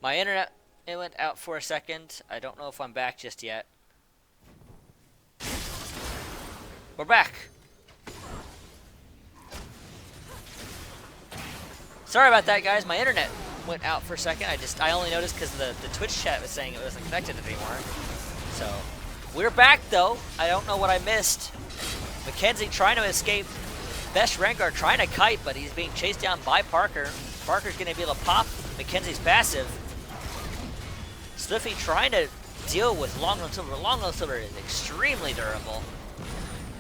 My internet, it went out for a second. I don't know if I'm back just yet. We're back. Sorry about that, guys. My internet went out for a second. I only noticed because the Twitch chat was saying it wasn't connected anymore. So we're back though. I don't know what I missed. Mackenzie trying to escape. Best Rengar trying to kite, but he's being chased down by Parker. Parker's going to be able to pop Mackenzie's passive. Sliffy trying to deal with Long Run Silver. Long Run Silver is extremely durable.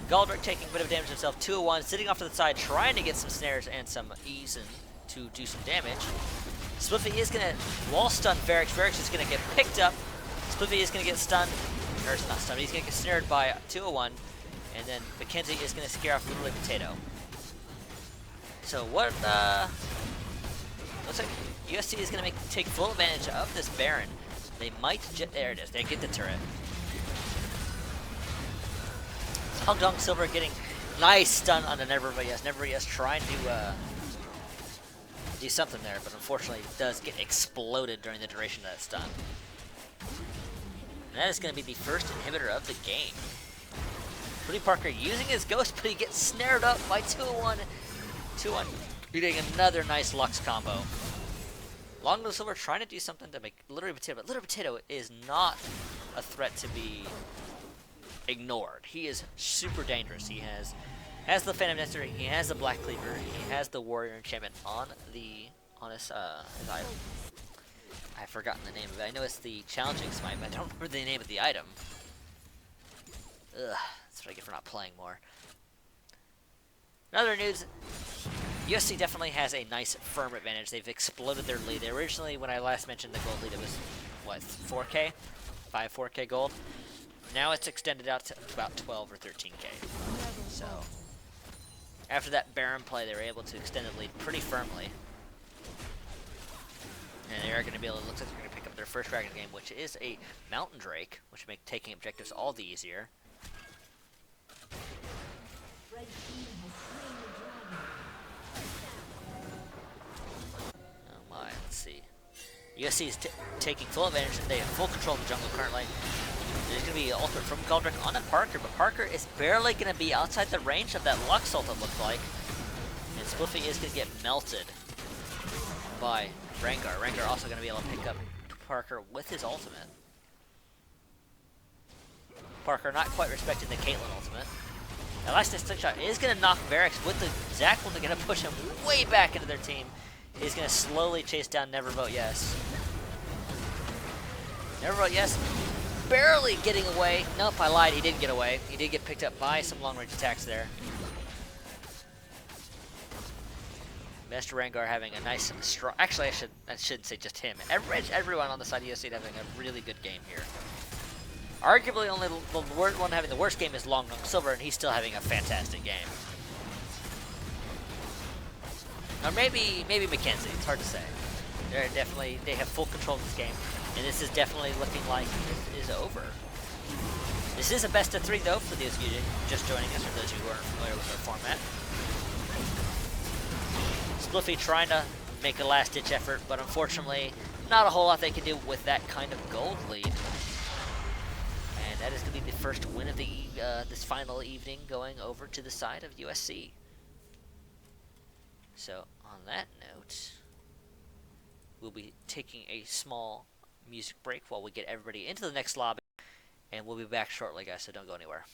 Galdrick taking a bit of damage himself. 201, sitting off to the side, trying to get some snares and some ease in to do some damage. Spliffy is going to wall stun Varix. Varix is going to get picked up. Spliffy is going to get stunned. Or it's not stunned, he's going to get snared by 201. And then Mackenzie is going to scare off Literally Potato. So what, looks like USC is going to take full advantage of this Baron. They might, there it is, they get the turret. Hong Dong Silver getting nice stun on the Never Yes. Never Yes trying to do something there, but unfortunately it does get exploded during the duration of that stun. And that is going to be the first inhibitor of the game. Pretty Parker using his ghost, but he gets snared up by 2-1. 2-1 getting another nice Lux combo. Long Nose Silver trying to do something to make Literary Potato, but Literary Potato is not a threat to be ignored. He is super dangerous. He has the Phantom Nestor, he has the Black Cleaver, he has the Warrior Enchantment on his item. I've forgotten the name of it. I know it's the Challenging Smite, but I don't remember the name of the item. Ugh, that's what I get for not playing more. In other news, USC definitely has a nice firm advantage. They've exploded their lead. Originally, when I last mentioned the gold lead, it was, what, 4K? 4K gold? Now it's extended out to about 12 or 13K. So, after that Baron play, they were able to extend the lead pretty firmly. And they are going to be able to, looks like they're going to pick up their first Dragon game, which is a Mountain Drake, which will make taking objectives all the easier. Oh my, let's see. USC is taking full advantage. They have full control of the jungle currently. There's going to be an ultimate from Galdrick onto Parker, but Parker is barely going to be outside the range of that Lux ult, it looks like. And Spliffy is going to get melted by Rengar. Rengar also going to be able to pick up Parker with his ultimate. Parker not quite respecting the Caitlyn ultimate. Elastic Slingshot is going to knock Varix with the Zac one. They're going to push him way back into their team. He's going to slowly chase down Never Vote Yes. Never Vote Yes barely getting away. Nope, I lied. He didn't get away. He did get picked up by some long-range attacks there. Master Rengar having a nice, strong. Actually, I shouldn't say just him. Everyone on the side of USC having a really good game here. Arguably, only the one having the worst game is Long Nong Silver, and he's still having a fantastic game. Or maybe Mackenzie. It's hard to say. They have full control of this game, and this is definitely looking like it is over. This is a best of 3 though for those of you just joining us, or those who aren't familiar with our format. Spliffy trying to make a last-ditch effort, but unfortunately, not a whole lot they can do with that kind of gold lead. And that is going to be the first win of the this final evening, going over to the side of USC. So, on that note, we'll be taking a small music break while we get everybody into the next lobby, and we'll be back shortly, guys, so don't go anywhere.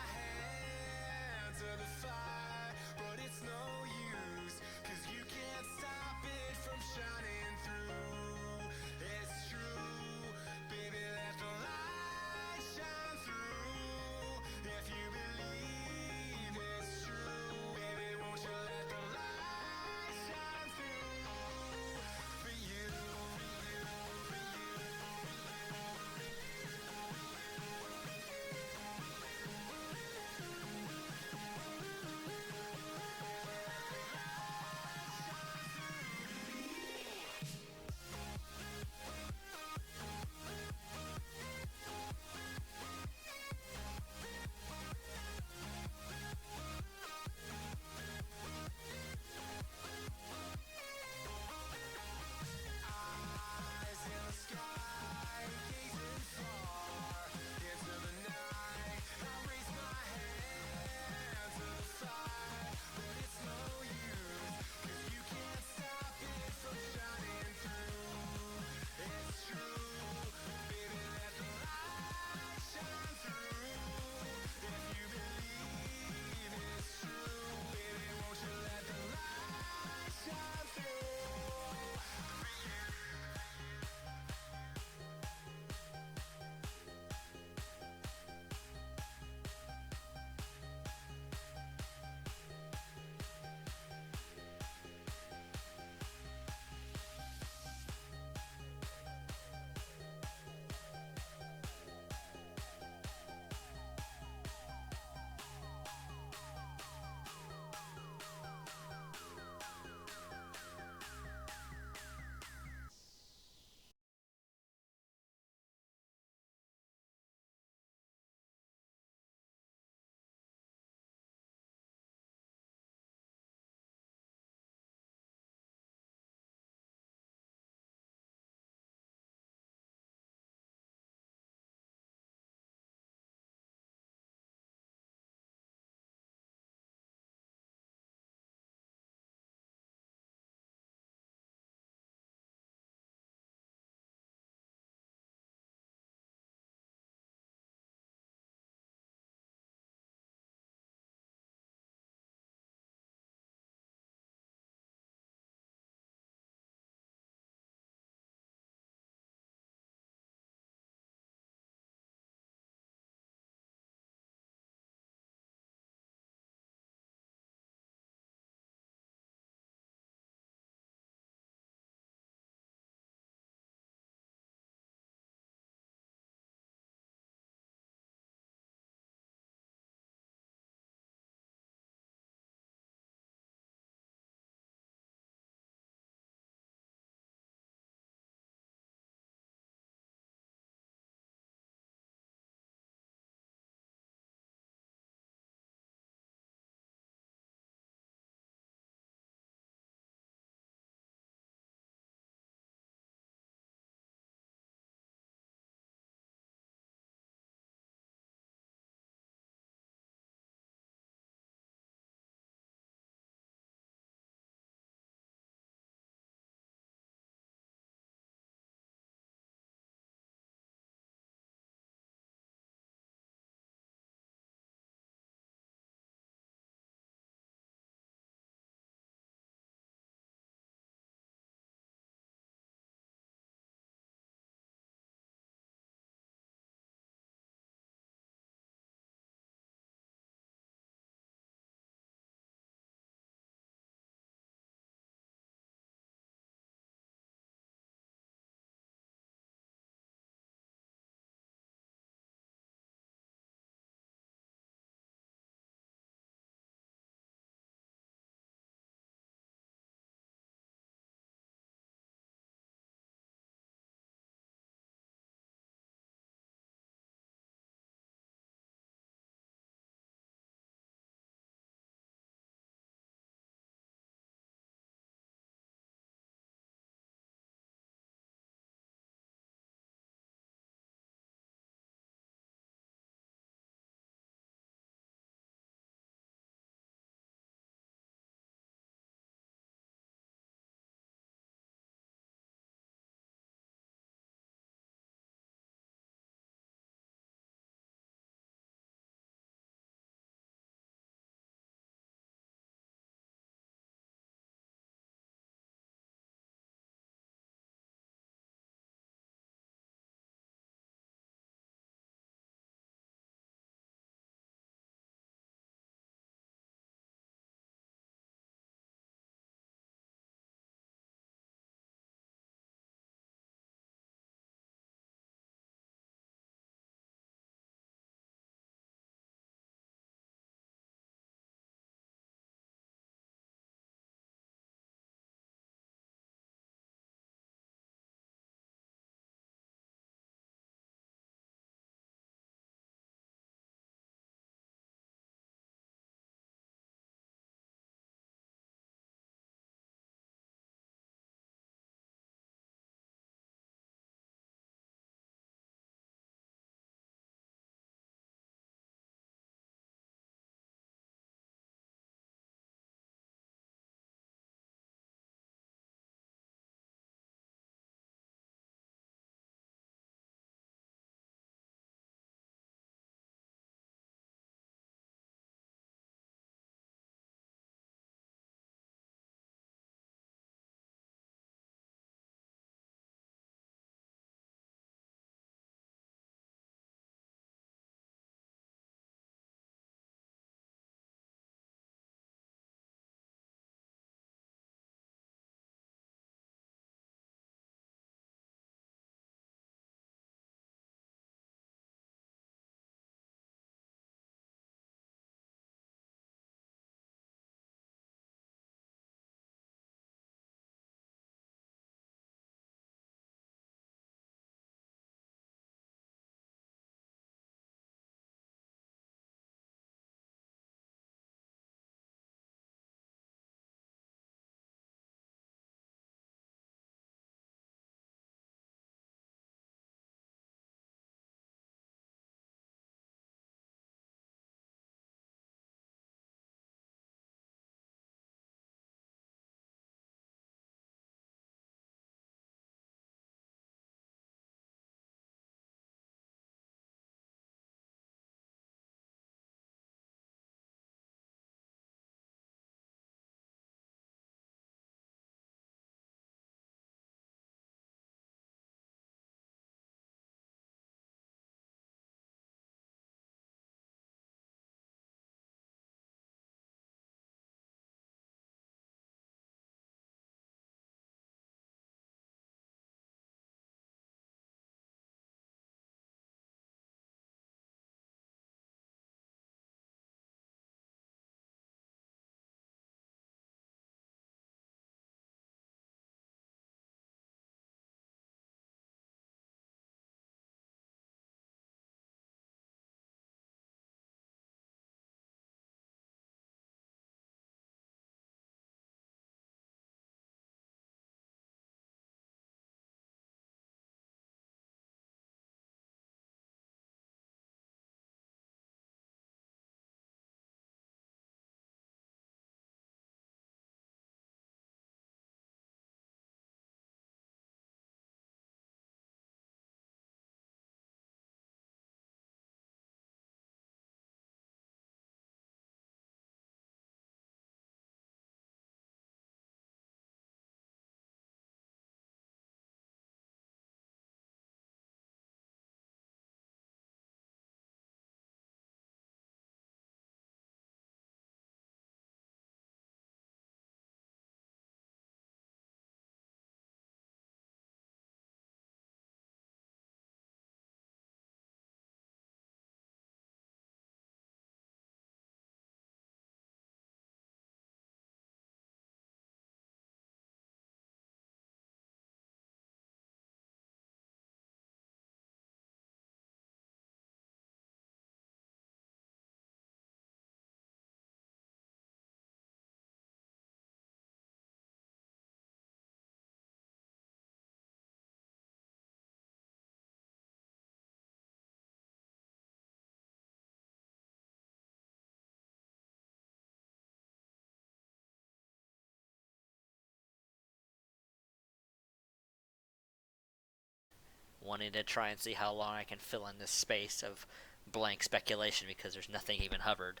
wanting to try and see how long I can fill in this space of blank speculation because there's nothing even hovered.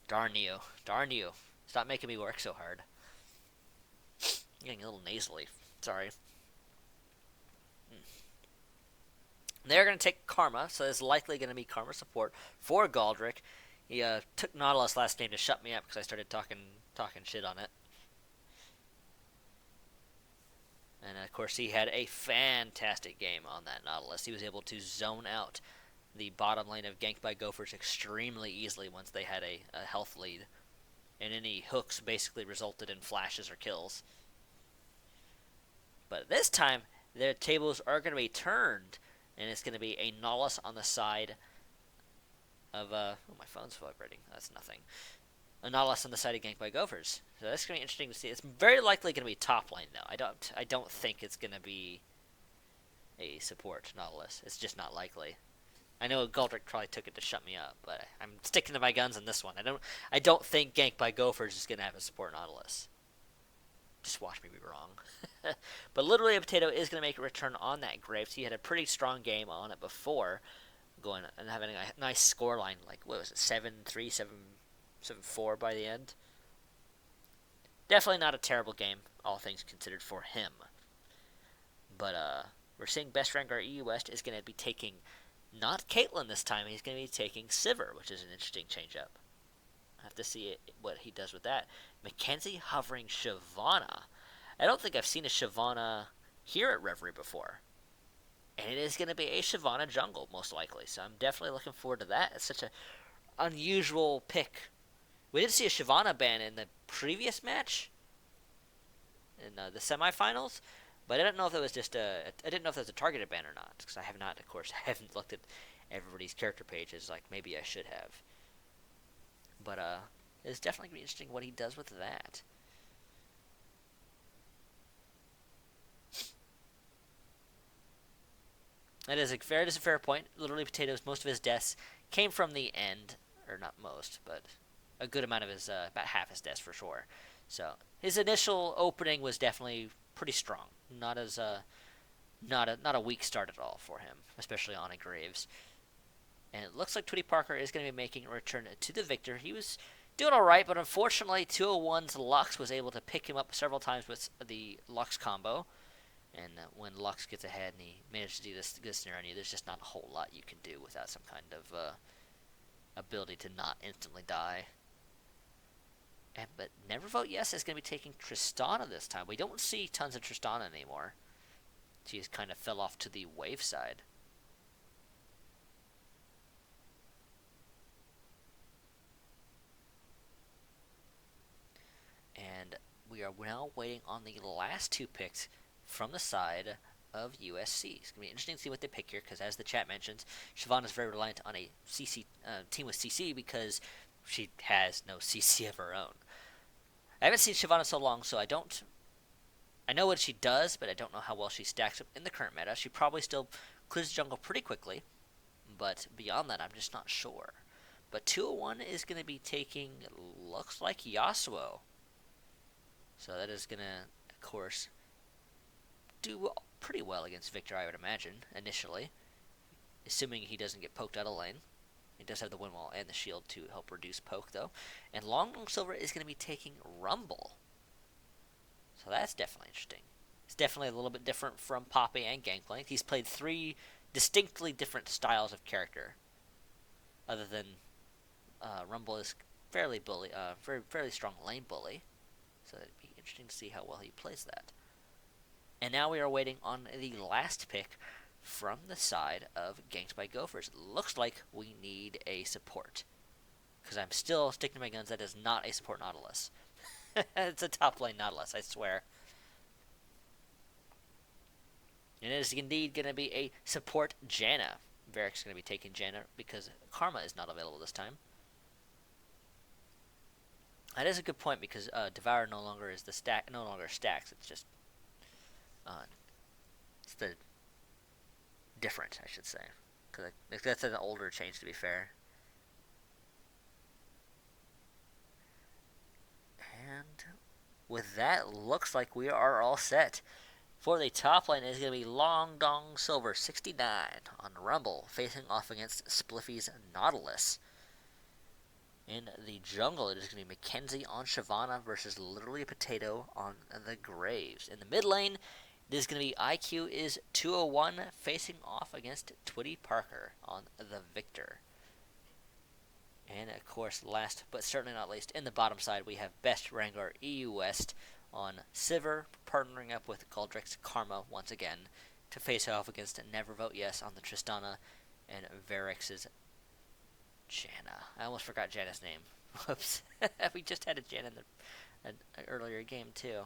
Darn you. Darn you. Stop making me work so hard. I'm getting a little nasally. Sorry. They're going to take Karma, so there's likely going to be Karma support for Galdrick. He took Nautilus last game to shut me up because I started talking shit on it. And of course, he had a fantastic game on that Nautilus. He was able to zone out the bottom lane of Ganked by Gophers extremely easily once they had a health lead. And any hooks basically resulted in flashes or kills. But this time, their tables are going to be turned. And it's going to be a Nautilus on the side of, oh, my phone's vibrating. That's nothing. A Nautilus on the side of Ganked by Gophers. So that's going to be interesting to see. It's very likely going to be top lane, though. I don't think it's going to be a support Nautilus. It's just not likely. I know Galdrick probably took it to shut me up, but I'm sticking to my guns on this one. I don't think Ganked by Gophers is going to have a support Nautilus. Just watch me be wrong. But literally, a Potato is going to make a return on that Graves. He had a pretty strong game on it before, going and having a nice score line. Like, what was it, 7-3, 7-4 by the end? Definitely not a terrible game, all things considered, for him. But we're seeing Best Rank, our EU West, is going to be taking not Caitlyn this time. He's going to be taking Sivir, which is an interesting change-up. I have to see what he does with that. Mackenzie hovering Shyvana. I don't think I've seen a Shyvana here at Reverie before. And it is going to be a Shyvana jungle, most likely. So I'm definitely looking forward to that. It's such an unusual pick. We did see a Shyvana ban in the previous match, in the semifinals, but I don't know if it was just I didn't know if it was a targeted ban or not, because I have not, of course, I haven't looked at everybody's character pages like maybe I should have. But it's definitely going to be interesting what he does with that. That is a fair point. Literally, Potatoes, most of his deaths came from the end, or not most, but a good amount of his, about half his deaths for sure. So his initial opening was definitely pretty strong. Not a weak start at all for him, especially on a Graves. And it looks like Twitty Parker is going to be making a return to the victor. He was doing alright, but unfortunately 201's Lux was able to pick him up several times with the Lux combo. And when Lux gets ahead and he manages to do this good snare on you, there's just not a whole lot you can do without some kind of ability to not instantly die. But Never Vote Yes is going to be taking Tristana this time. We don't see tons of Tristana anymore. She just kind of fell off to the wave side. And we are now waiting on the last two picks from the side of USC. It's going to be interesting to see what they pick here, because as the chat mentions, Shyvana is very reliant on a CC team with CC because she has no CC of her own. I haven't seen Shyvana so long, so I know what she does, but I don't know how well she stacks up in the current meta. She probably still clears the jungle pretty quickly, but beyond that, I'm just not sure. But 201 is going to be taking, looks like Yasuo. So that is going to, of course, do pretty well against Victor, I would imagine, initially. Assuming he doesn't get poked out of lane. He does have the wind wall and the shield to help reduce poke, though. And Long Silver is going to be taking Rumble. So that's definitely interesting. It's definitely a little bit different from Poppy and Gangplank. He's played three distinctly different styles of character. Other than Rumble is fairly strong lane bully. So it'd be interesting to see how well he plays that. And now we are waiting on the last pick from the side of Ganked by Gophers. Looks like we need a support. Because I'm still sticking to my guns, that is not a support Nautilus. It's a top lane Nautilus, I swear. And it is indeed going to be a support Janna. Varric's going to be taking Janna because Karma is not available this time. That is a good point because Devour no longer stacks. It's just it's the different, I should say, because that's an older change, to be fair. And with that, looks like we are all set For the top lane is going to be Long Dong Silver 69 on Rumble, facing off against Spliffy's Nautilus. In the jungle, it is going to be Mackenzie on Shyvana versus Literally a Potato on the Graves. In the mid lane, it is going to be IQ is 201 facing off against Twitty Parker on the Victor. And of course, last but certainly not least, in the bottom side, we have Best Rangar EU West on Sivir, partnering up with Goldrick's Karma once again to face off against Never Vote Yes on the Tristana and Varex's Janna. I almost forgot Janna's name. Whoops. We just had a Janna in the earlier game, too.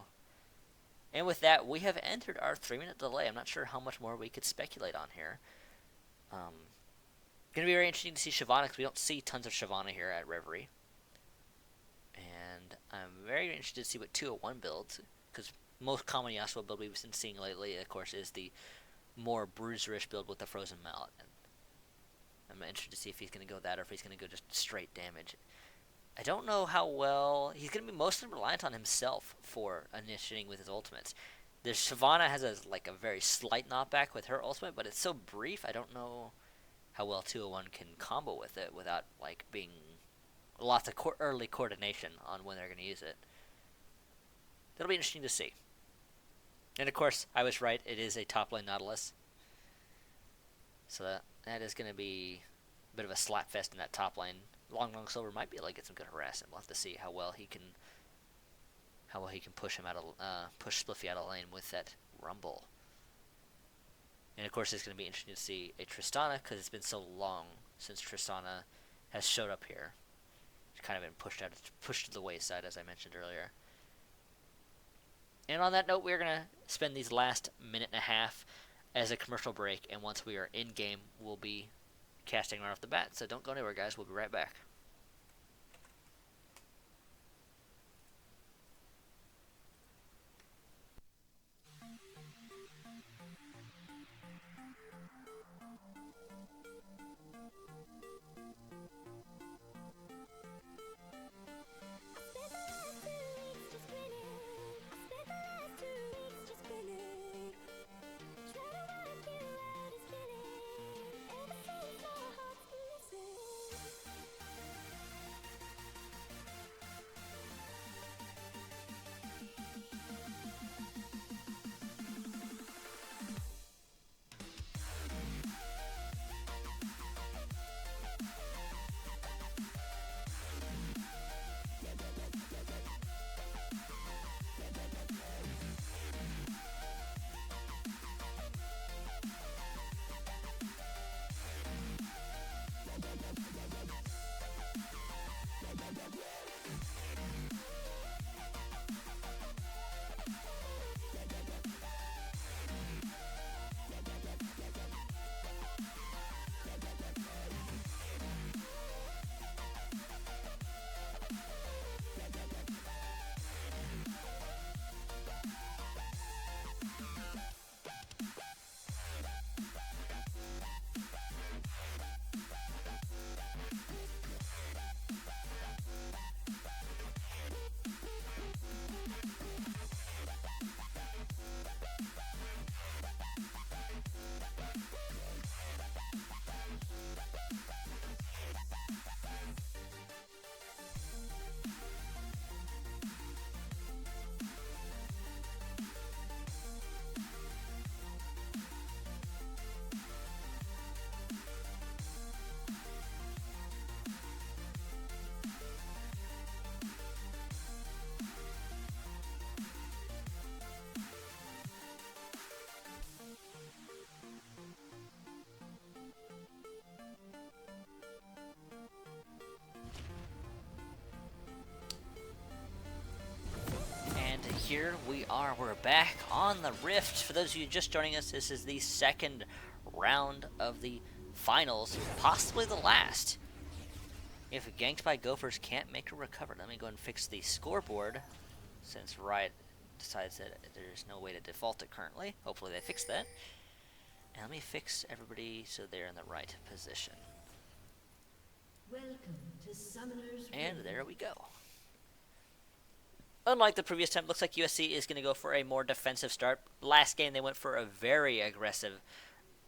And with that, we have entered our 3-minute delay. I'm not sure how much more we could speculate on here. Going to be very interesting to see Shyvana, because we don't see tons of Shyvana here at Reverie. And I'm very interested to see what 201 builds, because most common Yasuo build we've been seeing lately, of course, is the more bruiserish build with the Frozen Mallet. And I'm interested to see if he's going to go that or if he's going to go just straight damage. I don't know how well... He's going to be mostly reliant on himself for initiating with his ultimates. There's Shyvana has a very slight knockback with her ultimate, but it's so brief, I don't know how well 201 can combo with it without being lots of early coordination on when they're going to use it. That'll be interesting to see. And of course, I was right, it is a top lane Nautilus. So that is going to be a bit of a slapfest in that top lane. Long Silver might be able to get some good harassment. We'll have to see how well he can push him push Spliffy out of lane with that Rumble. And of course, it's going to be interesting to see a Tristana, because it's been so long since Tristana has showed up here. It's kind of been pushed to the wayside, as I mentioned earlier. And on that note, we're going to spend these last minute and a half as a commercial break, and once we are in game, we'll be casting right off the bat. So don't go anywhere, guys. We'll be right back. Here we are, we're back on the Rift. For those of you just joining us, this is the second round of the finals, possibly the last. If Ganked by Gophers can't make a recover, let me go and fix the scoreboard, since Riot decides that there's no way to default it currently. Hopefully they fix that. And let me fix everybody so they're in the right position. Welcome to Summoner's And Rift. there we go. unlike the previous time, it looks like USC is going to go for a more defensive start. Last game, they went for a very aggressive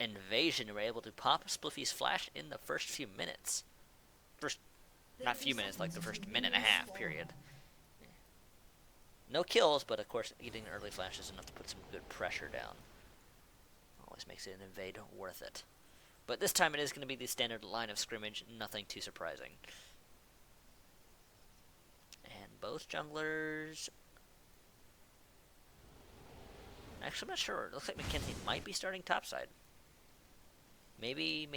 invasion. They were able to pop Spliffy's flash in the first few minutes. Not few minutes, like the first minute and a half, period. No kills, but of course, getting an early flash is enough to put some good pressure down. Always makes an invade worth it. But this time it is going to be the standard line of scrimmage, nothing too surprising. And both junglers... Actually, I'm not sure. It looks like Mackenzie might be starting topside. Maybe...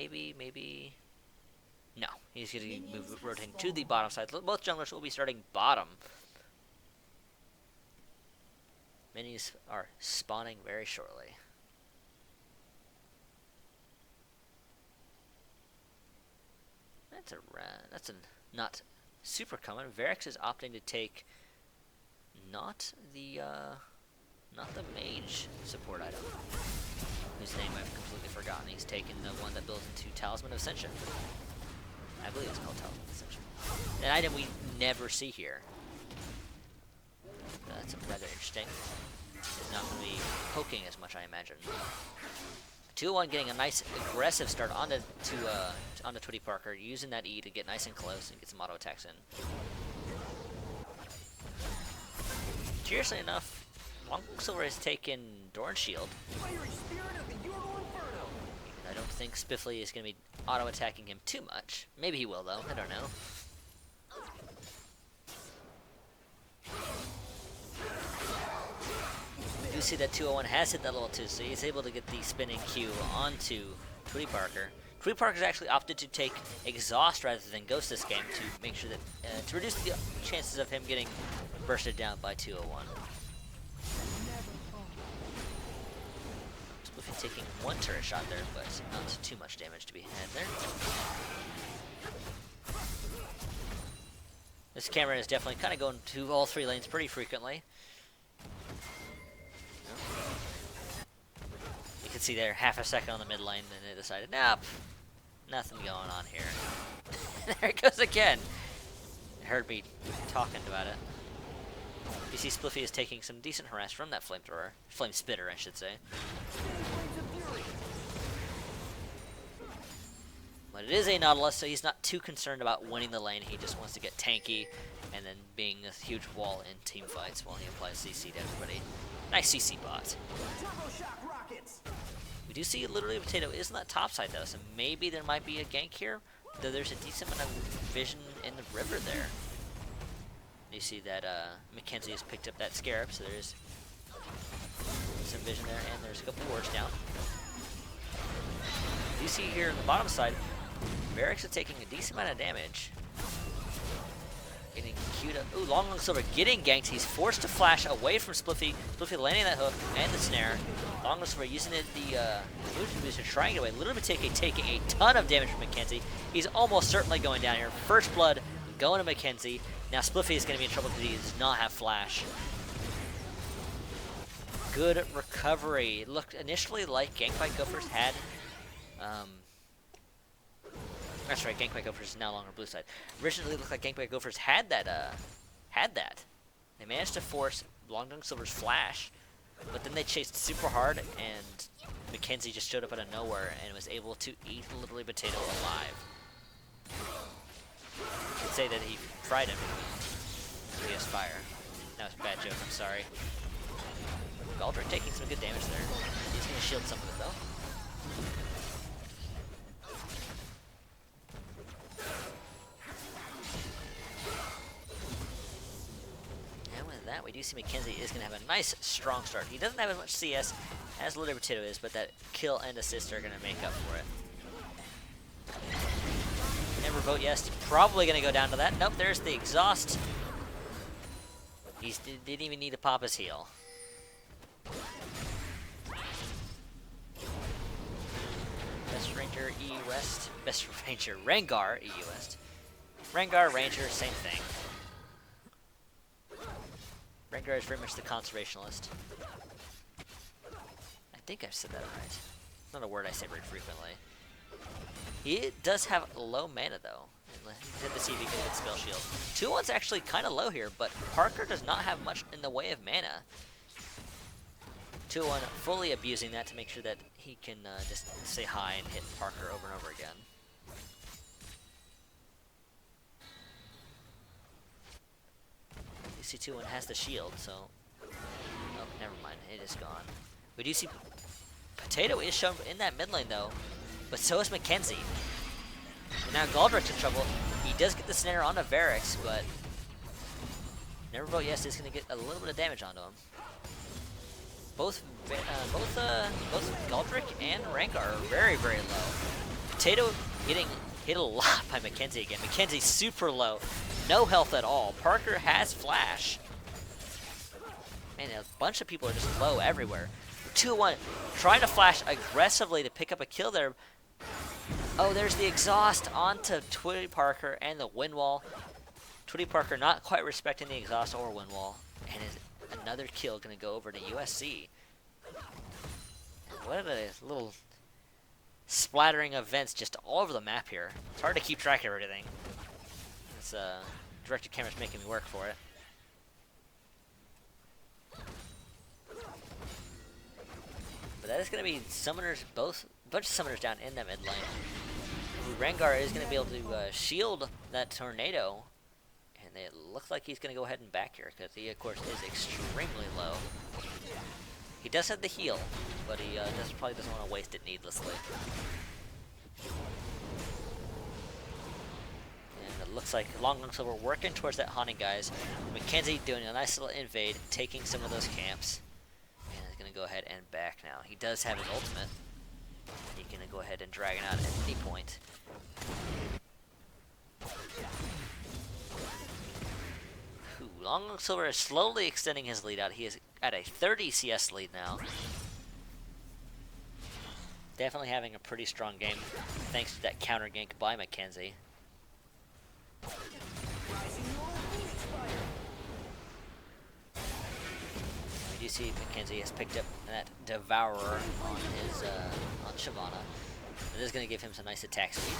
No, he's going to move rotating to the bottom side. Both junglers will be starting bottom. Minis are spawning very shortly. That's a not super common. Varix is opting to take not the mage support item, whose name I've completely forgotten. He's taken the one that builds into Talisman of Ascension. I believe it's called Talisman of Ascension. An item we never see here. That's rather interesting. It's not going to be poking as much, I imagine. 2-1 getting a nice aggressive start onto Twitty Parker, using that E to get nice and close and get some auto attacks in. Curiously enough, Long Silver has taken Dorn Shield. I don't think Spiffly is going to be auto attacking him too much. Maybe he will though, I don't know. You see that 201 has hit that level 2, so he's able to get the spinning Q onto Twitty Parker. Twitty Parker's actually opted to take Exhaust rather than Ghost this game to make sure that to reduce the chances of him getting bursted down by 201. Spliffy taking one turret shot there, but not too much damage to be had there. This camera is definitely kind of going to all three lanes pretty frequently. You can see there, half a second on the mid lane, and they decided, nope, nothing going on here. There it goes again. It heard me talking about it. You see Spliffy is taking some decent harass from that flamethrower. Flame spitter, I should say. But it is a Nautilus, so he's not too concerned about winning the lane. He just wants to get tanky and then being a huge wall in team fights while he applies CC to everybody. Nice CC bot. We do see literally a potato is on that top side though, so maybe there might be a gank here, though there's a decent amount of vision in the river there. You see that Mackenzie has picked up that Scarab, so there's some vision there, and there's a couple wards down. You see here on the bottom side, Varix is taking a decent amount of damage. Getting queued up. Ooh, Long Silver getting ganked. He's forced to flash away from Spliffy. Spliffy landing that hook and the snare. Long Silver using the illusion booster, trying to get away. Literally taking a ton of damage from Mackenzie. He's almost certainly going down here. First blood going to Mackenzie. Now Spliffy is going to be in trouble because he does not have flash. Good recovery. It looked initially like Gangplank Gophers had... that's right, Gangplank Gophers is no longer blue side. Originally it looked like Gangplank Gophers had that. They managed to force Long Silver's flash, but then they chased super hard, and Mackenzie just showed up out of nowhere and was able to eat literally potato alive. You could say that he fried him. He has fire. That was a bad joke, I'm sorry. Galdrick taking some good damage there. He's going to shield some of it, though. And with that, we do see Mackenzie is going to have a nice, strong start. He doesn't have as much CS as Literary Potato is, but that kill and assist are going to make up for it. Never vote yes. Probably going to go down to that. Nope, there's the exhaust. He didn't even need to pop his heal. Best Ranger EU West. Best Ranger Rengar EU West. Rengar, Ranger, same thing. Rengar is very much the conservationalist. I think I've said that right. It's not a word I say very frequently. He does have low mana though. He did the see if he can get Spell Shield. 2-1's actually kind of low here, but Parker does not have much in the way of mana. 2-1 fully abusing that to make sure that he can just say hi and hit Parker over and over again. You see 2-1 has the shield, so... Oh, never mind. It is gone. We do see Potato is shown in that mid lane, though, but so is Mackenzie. And now Galdrick's in trouble. He does get the snare onto Varix, but Never Vote Yes is going to get a little bit of damage onto him. Both Galdrick and Rengar are very, very low. Potato getting hit a lot by Mackenzie again. Mackenzie's super low. No health at all. Parker has flash. Man, a bunch of people are just low everywhere. 2-1, trying to flash aggressively to pick up a kill there. Oh, there's the exhaust onto Twitty Parker and the wind wall. Twitty Parker not quite respecting the exhaust or wind wall. And is another kill going to go over to USC. What a little splattering of events just all over the map here. It's hard to keep track of everything. This directed camera's making me work for it. But that is going to be summoners, a bunch of summoners down in that mid lane. Rengar is going to be able to shield that tornado. And it looks like he's going to go ahead and back here, because he, of course, is extremely low. He does have the heal, but he probably doesn't want to waste it needlessly. And it looks like Silver working towards that haunting, guys. Mackenzie doing a nice little invade, taking some of those camps. Going to go ahead and back now. He does have his ultimate. He can go ahead and drag it out at any point. Silver is slowly extending his lead out. He is at a 30 CS lead now. Definitely having a pretty strong game thanks to that counter gank by Mackenzie. You see Mackenzie has picked up that Devourer on his on Shyvana. It is going to give him some nice attack speed.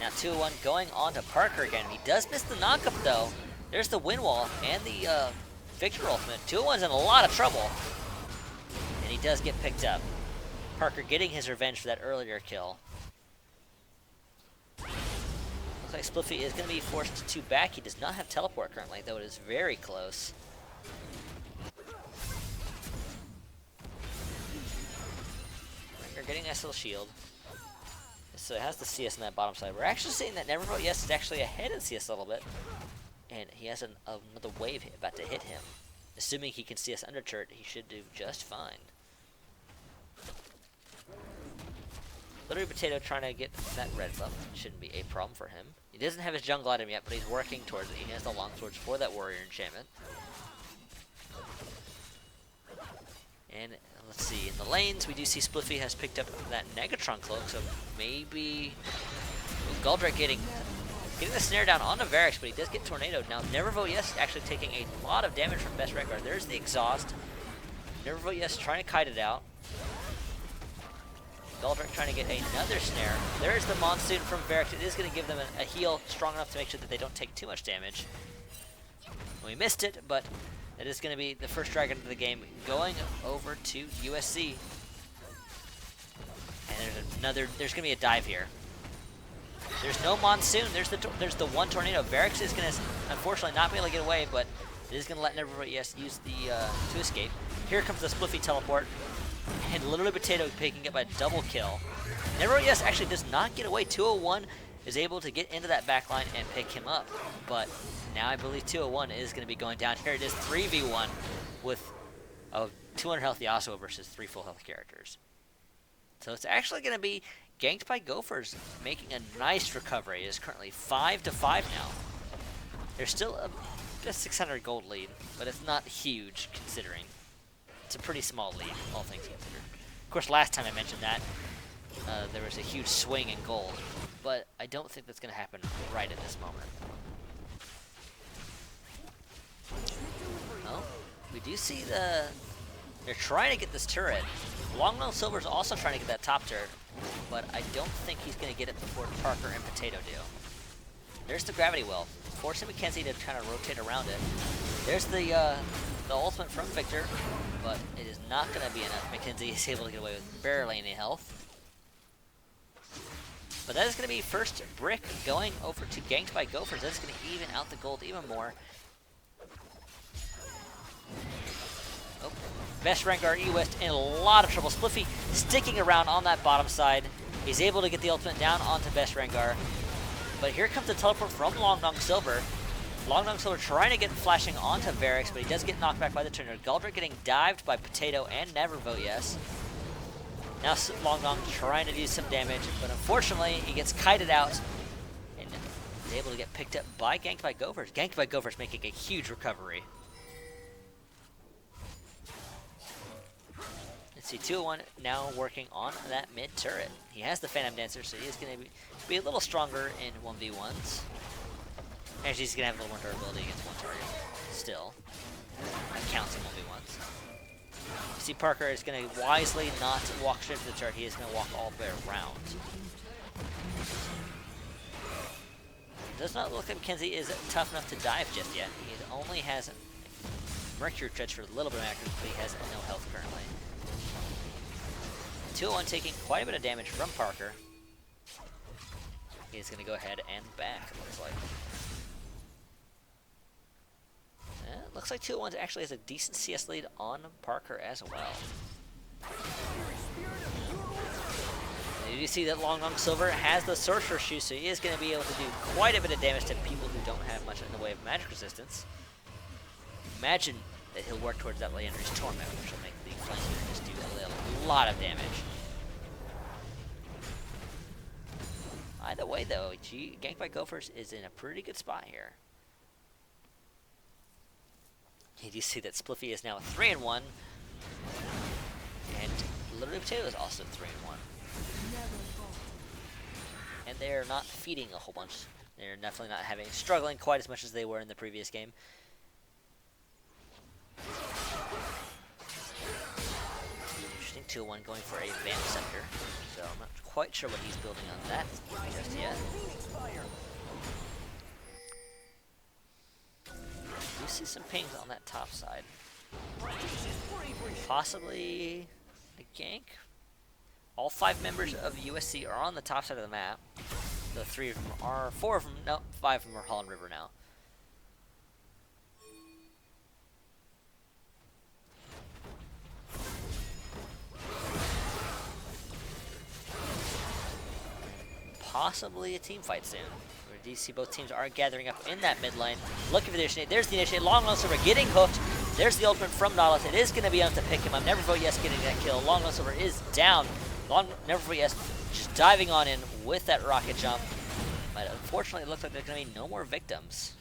Now 2-1 going on to Parker again. He does miss the knockup though. There's the wind wall and the Victor ultimate. 2-1's in a lot of trouble. And he does get picked up. Parker getting his revenge for that earlier kill. Looks like Spliffy is going to be forced to back. He does not have teleport currently, though it is very close. Getting a nice little shield. So it has the CS on that bottom side. We're actually seeing that Never Vote Yes is actually ahead in CS a little bit. And he has another wave about to hit him. Assuming he can CS under turret, he should do just fine. Literally Potato trying to get that red buff. Shouldn't be a problem for him. He doesn't have his jungle item yet, but he's working towards it. He has the long swords for that warrior enchantment. And let's see, in the lanes, we do see Spliffy has picked up that Negatron cloak, so maybe Galdrick getting the snare down onto Varix, but he does get tornadoed. Now, Never Vote Yes actually taking a lot of damage from Best Rengar. There's the exhaust. Never Vote Yes trying to kite it out. Galdrick trying to get another snare. There's the Monsoon from Varix. It is going to give them a heal strong enough to make sure that they don't take too much damage. We missed it, but it is going to be the first dragon of the game going over to USC. And there's going to be a dive here. There's no Monsoon. There's the one tornado. Varix is going to unfortunately not be able to get away, but it is going to let Never Vote Yes use the to escape. Here comes the Spliffy teleport. And literally Potato picking up a double kill. Never Vote Yes actually does not get away. 201 is able to get into that backline and pick him up. But now I believe 201 is going to be going down. Here it is 3v1 with a 200 health Yasuo versus 3 full health characters. So it's actually going to be ganked by Gophers, making a nice recovery. It is currently 5-5 now. There's still a 600 gold lead, but it's not huge considering. It's a pretty small lead, all things considered. Of course, last time I mentioned that, there was a huge swing in gold, but I don't think that's going to happen right at this moment. Well, we do see they're trying to get this turret. Long Nose Silver's also trying to get that top turret, but I don't think he's going to get it before Parker and Potato do. There's the Gravity Well, forcing Mackenzie to kind of rotate around it. There's the ultimate from Victor, but it is not going to be enough. Mackenzie is able to get away with barely any health. But that is going to be first brick going over to Ganked by Gophers. That's going to even out the gold even more. Oh, Best Rengar E-West in a lot of trouble. Spliffy sticking around on that bottom side. He's able to get the ultimate down onto Best Rengar. But here comes the teleport from Long Dong Silver. Long Dong Silver trying to get flashing onto Varix, but he does get knocked back by the Turner. Galdrick getting dived by Potato and Never Vote Yes. Now Long Dong trying to do some damage, but unfortunately he gets kited out and is able to get picked up by Ganked by Gophers. Ganked by Gophers making a huge recovery. Let's see, 201 now working on that mid turret. He has the Phantom Dancer, so he is going to be a little stronger in 1v1s. Actually, he's going to have a little more durability against one target still. That counts in 1v1s. You see Parker is going to wisely not walk straight to the turret. He is going to walk all the way around. Does not look like Mackenzie is tough enough to dive just yet. He only has Mercury Dredge for a little bit of accuracy, but he has no health currently. 201 taking quite a bit of damage from Parker. He's going to go ahead and back, it looks like. Looks like 201 actually has a decent CS lead on Parker as well. And you see that Long Dong Silver has the Sorcerer Shoe, so he is going to be able to do quite a bit of damage to people who don't have much in the way of magic resistance. Imagine that he'll work towards that Leander's Torment, which will make the Flanger just do a lot of damage. Either way, though, Ganked by Gophers is in a pretty good spot here. You do see that Spliffy is now 3-1, and Literally Potato is also 3-1. And they're not feeding a whole bunch. They're definitely not struggling quite as much as they were in the previous game. Interesting, 2-1 going for a Vamp Scepter. So I'm not quite sure what he's building on that just yet. You see some pings on that top side. Possibly a gank. All 5 members of USC are on the top side of the map. The 3 of them are, 4 of them, no, 5 of them are Holland River now. Possibly a team fight soon. Where DC both teams are gathering up in that mid lane, looking for the initiate. There's the initiate. Long Nose Silver getting hooked. There's the ultimate from Nautilus. It is going to be enough to pick him up. Never Vote Yes getting that kill. Long Nose Silver is down. Never Vote Yes just diving on in with that rocket jump. But unfortunately, it looks like there's going to be no more victims.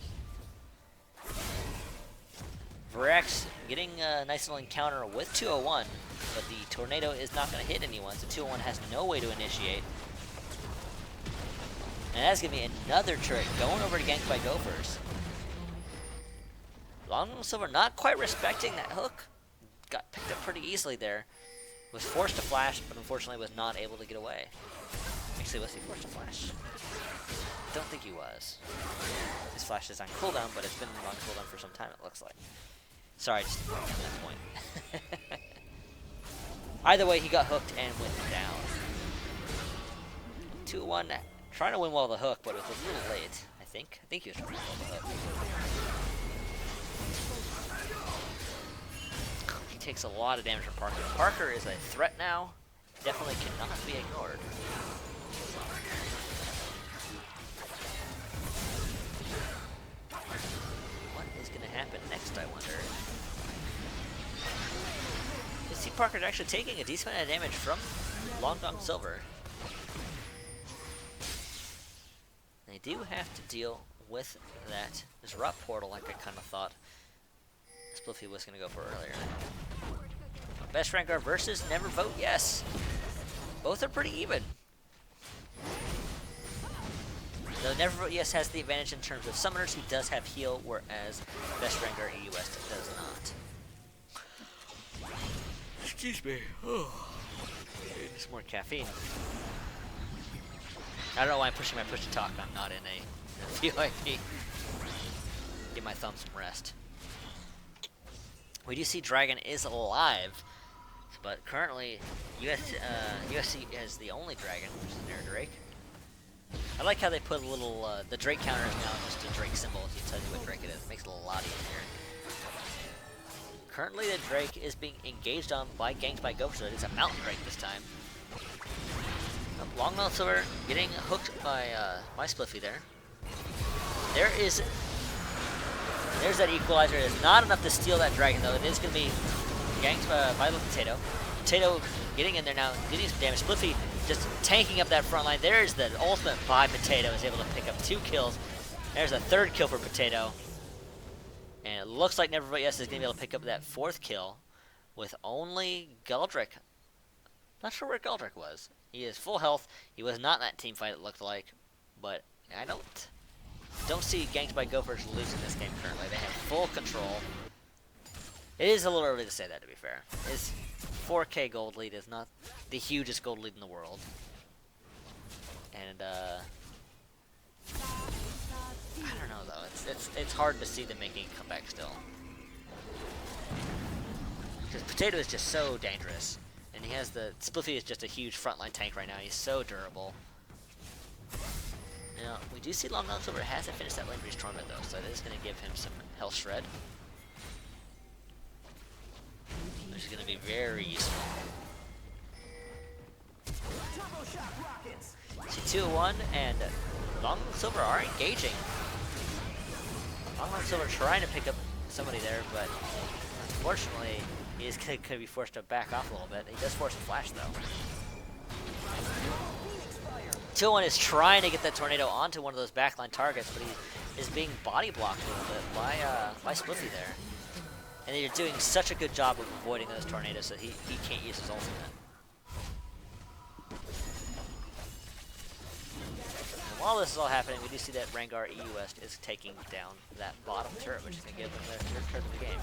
Virax getting a nice little encounter with 201, but the tornado is not going to hit anyone, so 201 has no way to initiate. And that's going to be another turret going over to Ganked by Gophers. Long Nose Silver not quite respecting that hook. Got picked up pretty easily there. Was forced to flash, but unfortunately was not able to get away. Actually, was he forced to flash? Don't think he was. His flash is on cooldown, but it's been on cooldown for some time, it looks like. Sorry, just at that point. Either way, he got hooked and went down. 2-1, trying to win well the hook, but it was a little late, I think. I think he was trying to win well the hook. He takes a lot of damage from Parker. Parker is a threat now. Definitely cannot be ignored. What is going to happen next, I wonder? You see Parker's actually taking a decent amount of damage from Long Dong Silver. They do have to deal with that Disrupt Portal like I kind of thought Spliffy was going to go for earlier. Best Rengar versus Never Vote Yes. Both are pretty even. Though Never Vote Yes has the advantage in terms of summoners, he does have heal, whereas Best Rengar EU West does not. Excuse me. Dude, just more caffeine. I don't know why I'm pushing my push to talk. I'm not in a VIP. Give my thumb some rest. We do see Dragon is alive, but currently USC is the only Dragon, which is an Air Drake. I like how they put a little, the Drake counter is now just a Drake symbol if you tell you what Drake it is. It makes it a lot easier. Currently the Drake is being engaged on by Gangs by Gophers, so it is a Mountain Drake this time. Long Nose Silver getting hooked by my Spliffy there. There's that equalizer. It is not enough to steal that Dragon though. It is going to be Gangs by the Potato. Potato getting in there now, getting some damage. Spliffy just tanking up that front line. There's the ultimate by Potato, is able to pick up 2 kills. There's a 3rd kill for Potato. And it looks like Never Vote Yes is going to be able to pick up that 4th kill with only Guldrick. Not sure where Guldrick was. He is full health. He was not in that team fight, it looked like. But I don't see Gangs by Gophers losing this game currently. They have full control. It is a little early to say that, to be fair. His 4K gold lead is not the hugest gold lead in the world. And I don't know though. It's hard to see them making a comeback still. Because Potato is just so dangerous. And he has the Spliffy is just a huge frontline tank right now. He's so durable. Now, we do see Long Nose Silver hasn't finished that lane breach tournament though, so that is going to give him some health shred. Which is going to be very useful. See 2-1 and Long Nose Silver are engaging. Long Nose Silver trying to pick up somebody there, but unfortunately he is going to be forced to back off a little bit. He does force a flash though. 2-1 is trying to get that tornado onto one of those backline targets, but he is being body blocked a little bit by Spliffy there. And they're doing such a good job of avoiding those tornadoes that he can't use his ultimate. And while this is all happening, we do see that Rengar EU West is taking down that bottom turret, which is going to give them their 3rd turret of the game.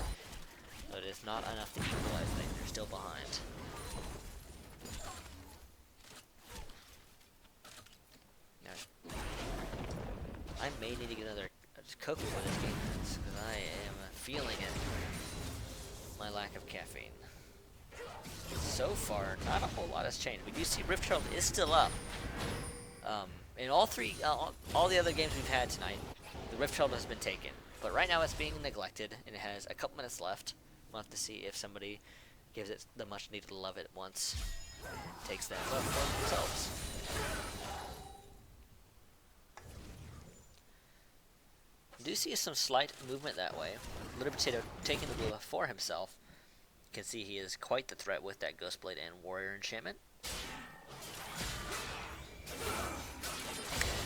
But it is not enough to equalize things. They're still behind. I may need to get another Cocoa for this game, because I am feeling it. My lack of caffeine. So far, not a whole lot has changed. We do see Rift Herald is still up. In all the other games we've had tonight, the Rift Herald has been taken. But right now it's being neglected, and it has a couple minutes left. We'll have to see if somebody gives it the much needed love it once. Takes that love for themselves. Do see some slight movement that way. Little Potato taking the blue buff for himself. You can see he is quite the threat with that Ghost Blade and Warrior enchantment.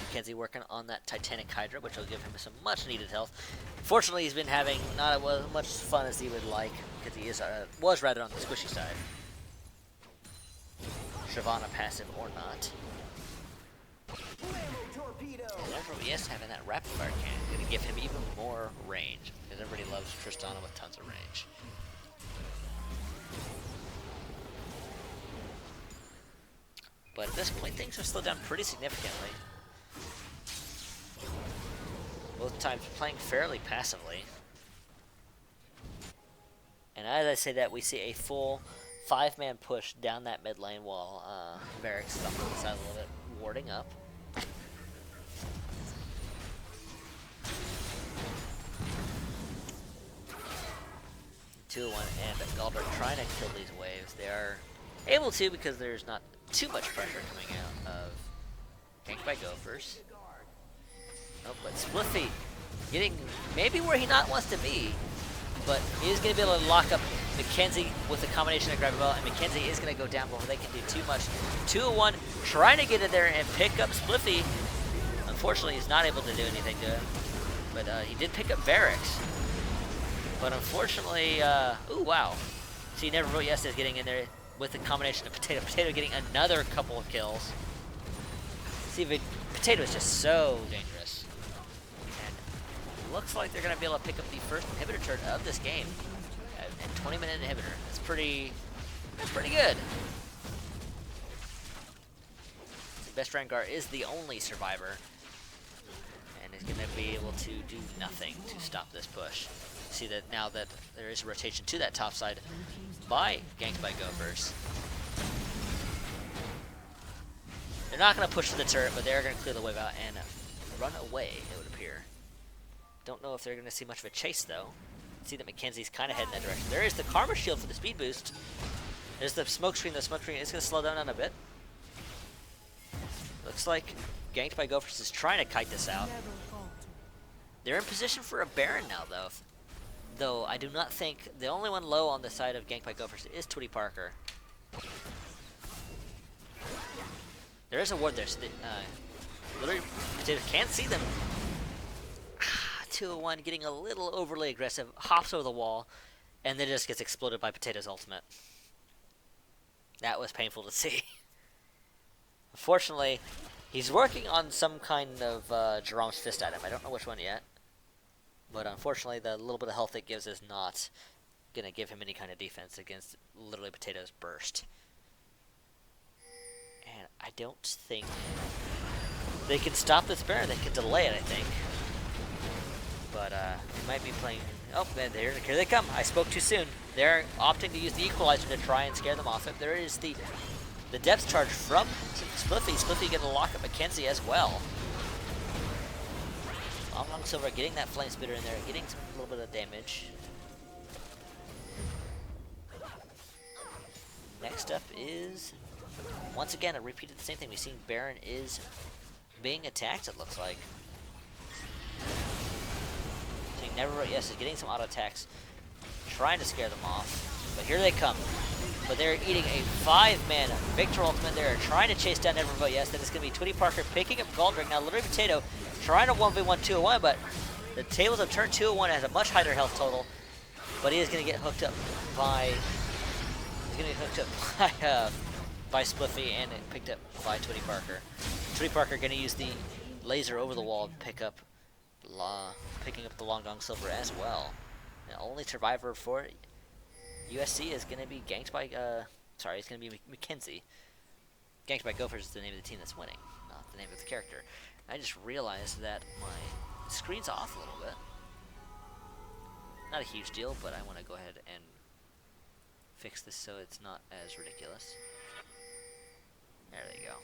Mackenzie working on that Titanic Hydra, which will give him some much needed health. Fortunately, he's been having not as much fun as he would like, because he is was rather on the squishy side. Shyvana passive or not. And Reverie Esports having that rapid fire cannon going to give him even more range, because everybody loves Tristana with tons of range. But at this point, things have slowed down pretty significantly. Both times playing fairly passively. And as I say that, we see a full 5-man push down that mid lane while Varric's is off on the side a little bit, warding up. 2-1 and Guldrick trying to kill these waves. They are able to because there's not too much pressure coming out of Gank by Gophers. Oh, but Spliffy getting maybe where he not wants to be, but he is going to be able to lock up Mackenzie with a combination of Grab Bell, and Mackenzie is going to go down before they can do too much. 2-1, trying to get in there and pick up Spliffy. Unfortunately, he's not able to do anything to him, but he did pick up Varric's. But unfortunately, ooh, wow. See, Never Vote Yes is getting in there with the combination of Potato. Potato getting another couple of kills. See, Potato is just so dangerous. And looks like they're going to be able to pick up the first inhibitor turret of this game. A 20-minute inhibitor. That's pretty good. Best Rengar is the only survivor. And is going to be able to do nothing to stop this push. See that now that there is a rotation to that top side by Ganked by Gophers. They're not going to push to the turret, but they're going to clear the wave out and run away, it would appear. Don't know if they're going to see much of a chase, though. See that Mackenzie's kind of heading that direction. There is the Karma Shield for the speed boost. There's the smoke screen. The smoke screen is going to slow down a bit. Looks like Ganked by Gophers is trying to kite this out. They're in position for a Baron now, though. Though I do not think the only one low on the side of Ganked by Gophers is Twitty Parker. There is a ward there, so literally Potato can't see them. 201 getting a little overly aggressive, hops over the wall, and then just gets exploded by Potato's ultimate. That was painful to see. Unfortunately, he's working on some kind of Jerome's Fist item. I don't know which one yet. But unfortunately, the little bit of health it gives is not going to give him any kind of defense against literally Potato's burst. And I don't think they can stop this Baron. They can delay it, I think. But they might be playing... Oh, here they come. I spoke too soon. They're opting to use the Equalizer to try and scare them off it. There is the depth charge from Spliffy. Spliffy getting a lock up Mackenzie as well. Long Silver getting that Flame Spitter in there, getting a little bit of damage. Next up is, once again, a repeat of the same thing. We've seen Baron is being attacked, it looks like. So he never, yes, he's getting some auto attacks, trying to scare them off. But here they come. But they're eating a 5-man Victor ultimate. They're trying to chase down Never Vote Yes. Then it's going to be Twitty Parker picking up Galdrick. Now, Literary Potato trying to 1v1 201, but the tables have turned. 201 has a much higher health total, but he is going to get hooked up by by Spliffy and picked up by Twitty Parker. Twitty Parker going to use the laser over the wall to pick up picking up the Long Dong Silver as well. The only survivor for USC is going to be Ganked by it's going to be Mackenzie. Ganked by Gophers is the name of the team that's winning, not the name of the character. I just realized that my screen's off a little bit. Not a huge deal, but I want to go ahead and fix this so it's not as ridiculous. There they go.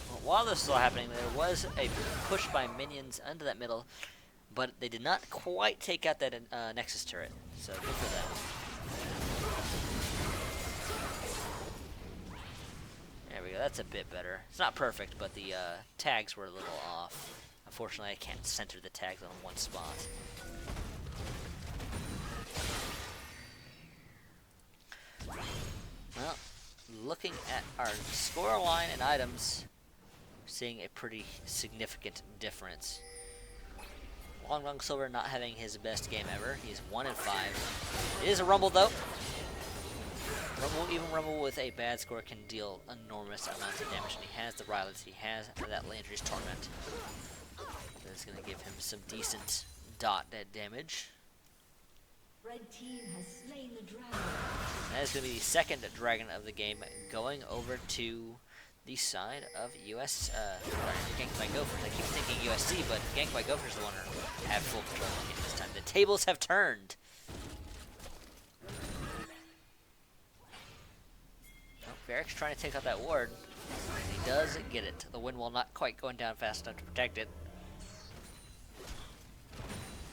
Well, while this was all happening, there was a push by minions under that middle, but they did not quite take out that Nexus turret, so good for them. There we go, that's a bit better. It's not perfect, but the tags were a little off. Unfortunately, I can't center the tags on one spot. Well, looking at our score line and items, seeing a pretty significant difference. Long Silver not having his best game ever. He's 1-5. It is a Rumble, though. Even Rumble with a bad score can deal enormous amounts of damage, and he has the Rylance, he has that Landry's Torment. That's going to give him some decent dot damage. Red team has slain the dragon. That is going to be the second dragon of the game, going over to the side of Ganked by Gophers. I keep thinking USC, but Ganked by Gophers is the one who have full control of the game this time. The tables have turned. Varric's trying to take out that ward. He does get it. The wind wall not quite going down fast enough to protect it.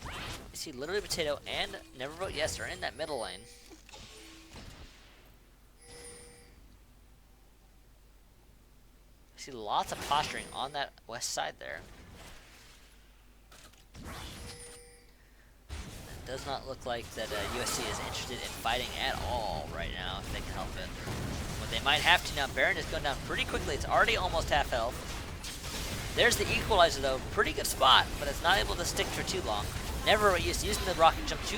You see Literally Potato and Never Vote Yes are in that middle lane. You see lots of posturing on that west side there. It does not look like that USC is interested in fighting at all right now, if they can help it. But they might have to now. Baron is going down pretty quickly. It's already almost half health. There's the Equalizer, though. Pretty good spot, but it's not able to stick for too long. Never using the rocket jump to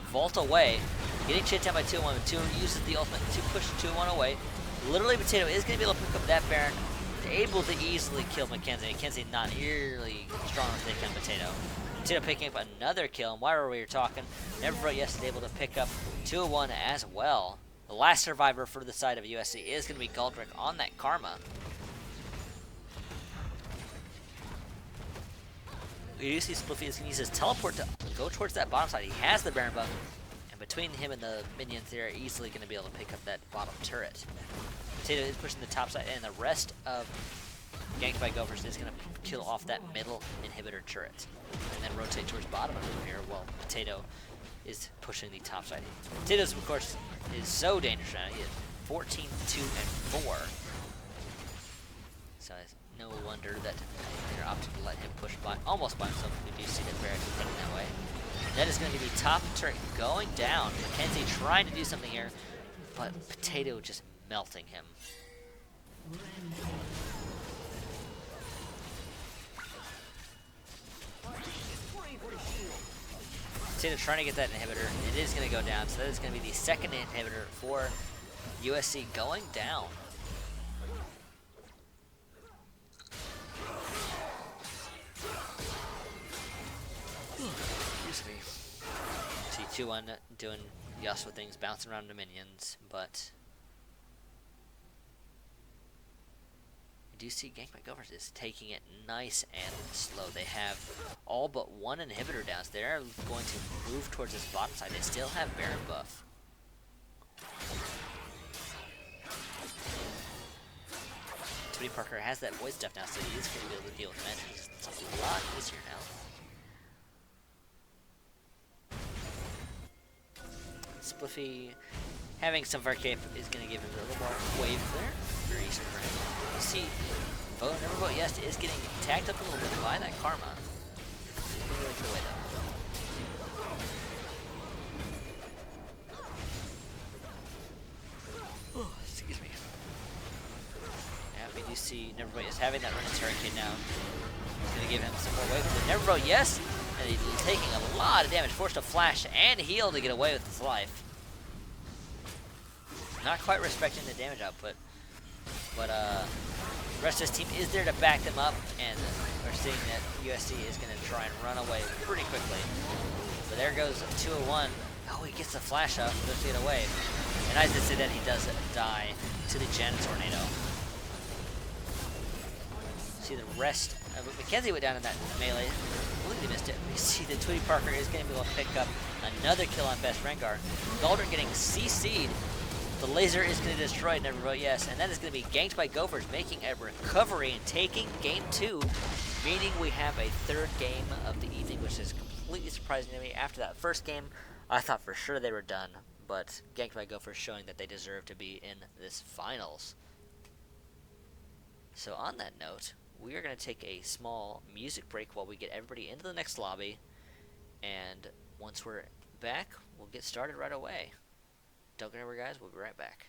vault away. Getting chased down by 2-1, but 2 uses the ultimate to push 2-1 away. Literally Potato is going to be able to pick up that Baron. Able to easily kill Mackenzie. Mackenzie not nearly strong enough to take on Potato. Potato picking up another kill, and while we were talking, Never Yes is able to pick up 2-1 as well. The last survivor for the side of USC is going to be Galdrick on that Karma. You see Spliffy is going to use his teleport to go towards that bottom side. He has the Baron buff, and between him and the minions, they're easily going to be able to pick up that bottom turret. Potato is pushing the top side, and the rest of Ganked by Gophers is going to kill off that middle inhibitor turret, and then rotate towards bottom over here while Potato is pushing the top side. Potatoes, of course, is so dangerous now. He is 14, 2, and 4. So it's no wonder that they're opting to let him push by almost by himself. We do see that Barrett is heading that way. That is going to be top turret going down. Mackenzie trying to do something here, but Potato just melting him. Potato trying to get that inhibitor. It is going to go down, so that is going to be the second inhibitor for USC going down. Excuse me. See 2-1 doing Yasuo things, bouncing around the minions, but do see Ganked by Gophers is taking it nice and slow. They have all but one inhibitor down, so they're going to move towards this bottom side. They still have Baron buff. Tony Parker has that void stuff now, so he is going to be able to deal with magic. It's a lot easier now. Spliffy having some Fire Cape is going to give him a little more wave there. Very easy for him. You see, Never Vote Yes is getting tagged up a little bit by that Karma. Really good way though. Oh, excuse me. Yeah, we do see Never Vote Yes having that running Hurricane now. It's going to give him some more wave. But Never Vote Yes, and he's taking a lot of damage. Forced to flash and heal to get away with his life. Not quite respecting the damage output, but the rest of this team is there to back them up, and we're seeing that USC is going to try and run away pretty quickly. So there goes 201. Oh, he gets the flash up, does get away. And as I said that, he does die to the Gen Tornado. See the rest of Mackenzie went down in that melee. Completely missed it. We see that Tweety Parker is going to be able to pick up another kill on Best Rengar. Galdrick getting CC'd. The laser is going to destroy Never Vote Yes, and that is going to be Ganked by Gophers, making a recovery and taking game 2, meaning we have a third game of the evening, which is completely surprising to me. After that first game, I thought for sure they were done, but Ganked by Gophers showing that they deserve to be in this finals. So on that note, we are going to take a small music break while we get everybody into the next lobby, and once we're back, we'll get started right away. Don't go anywhere, guys. We'll be right back.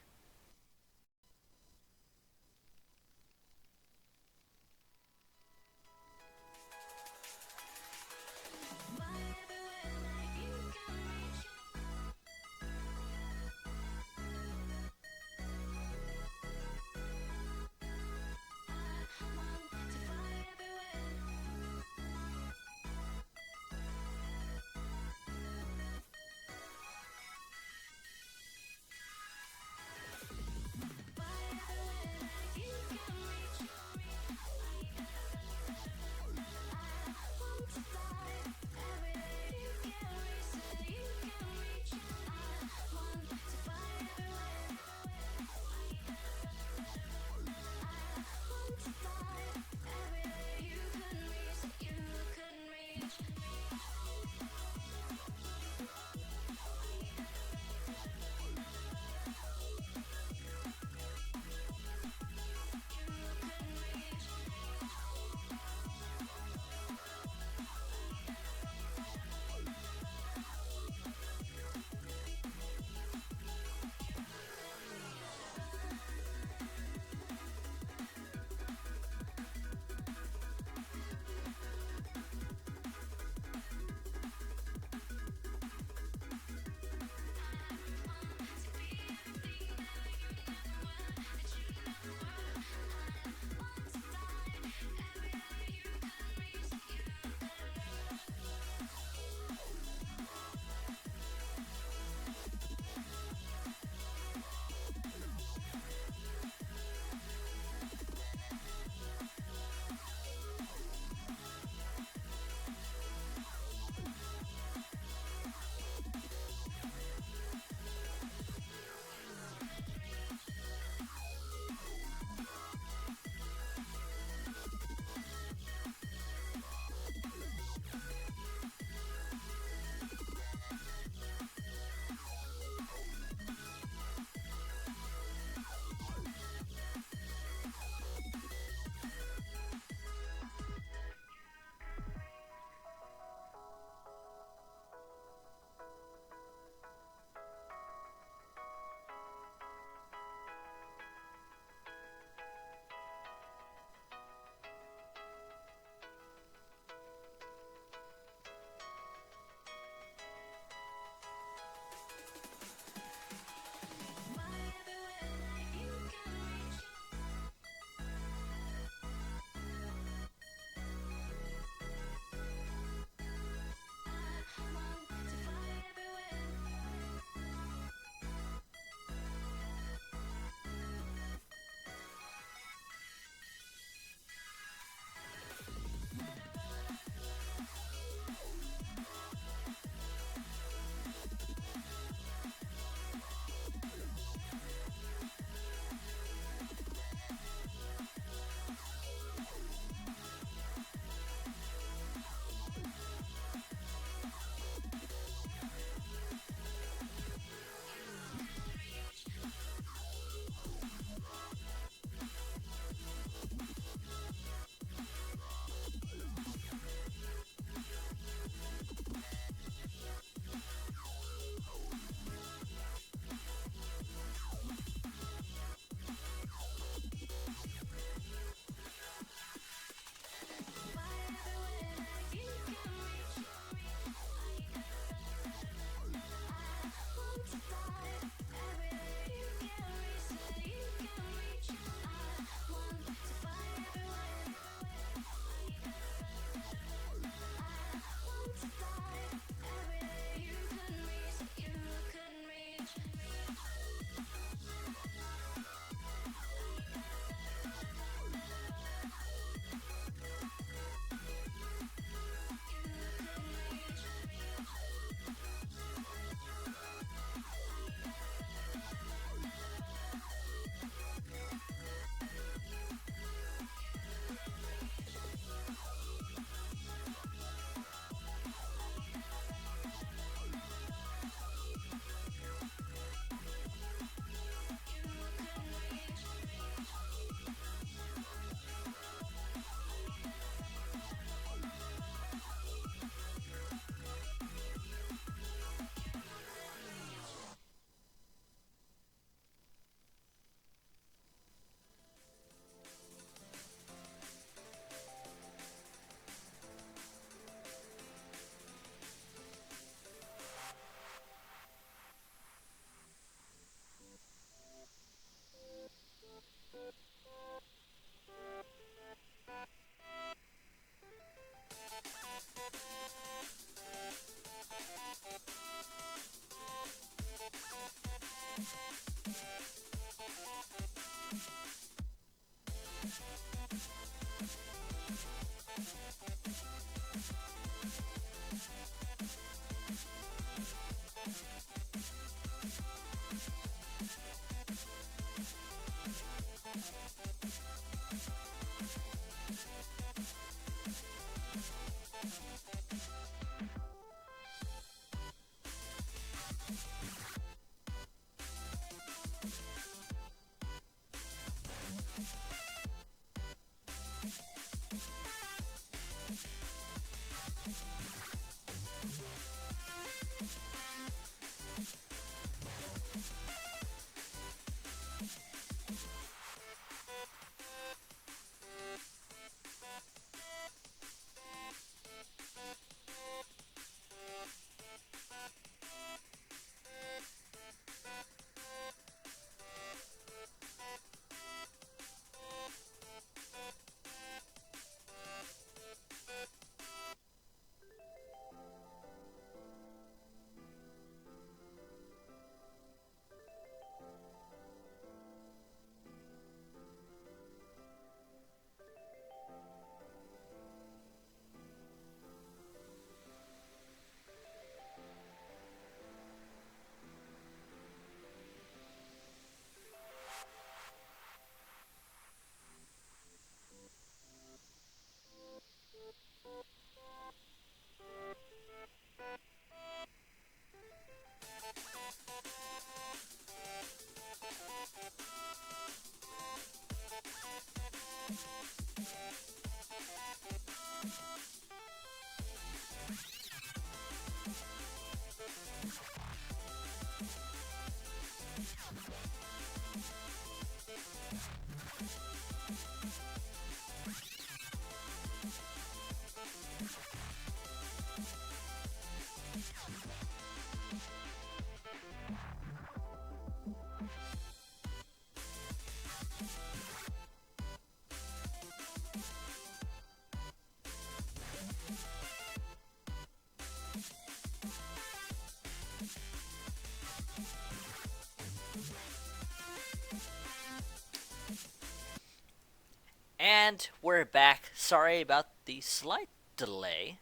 And we're back. Sorry about the slight delay.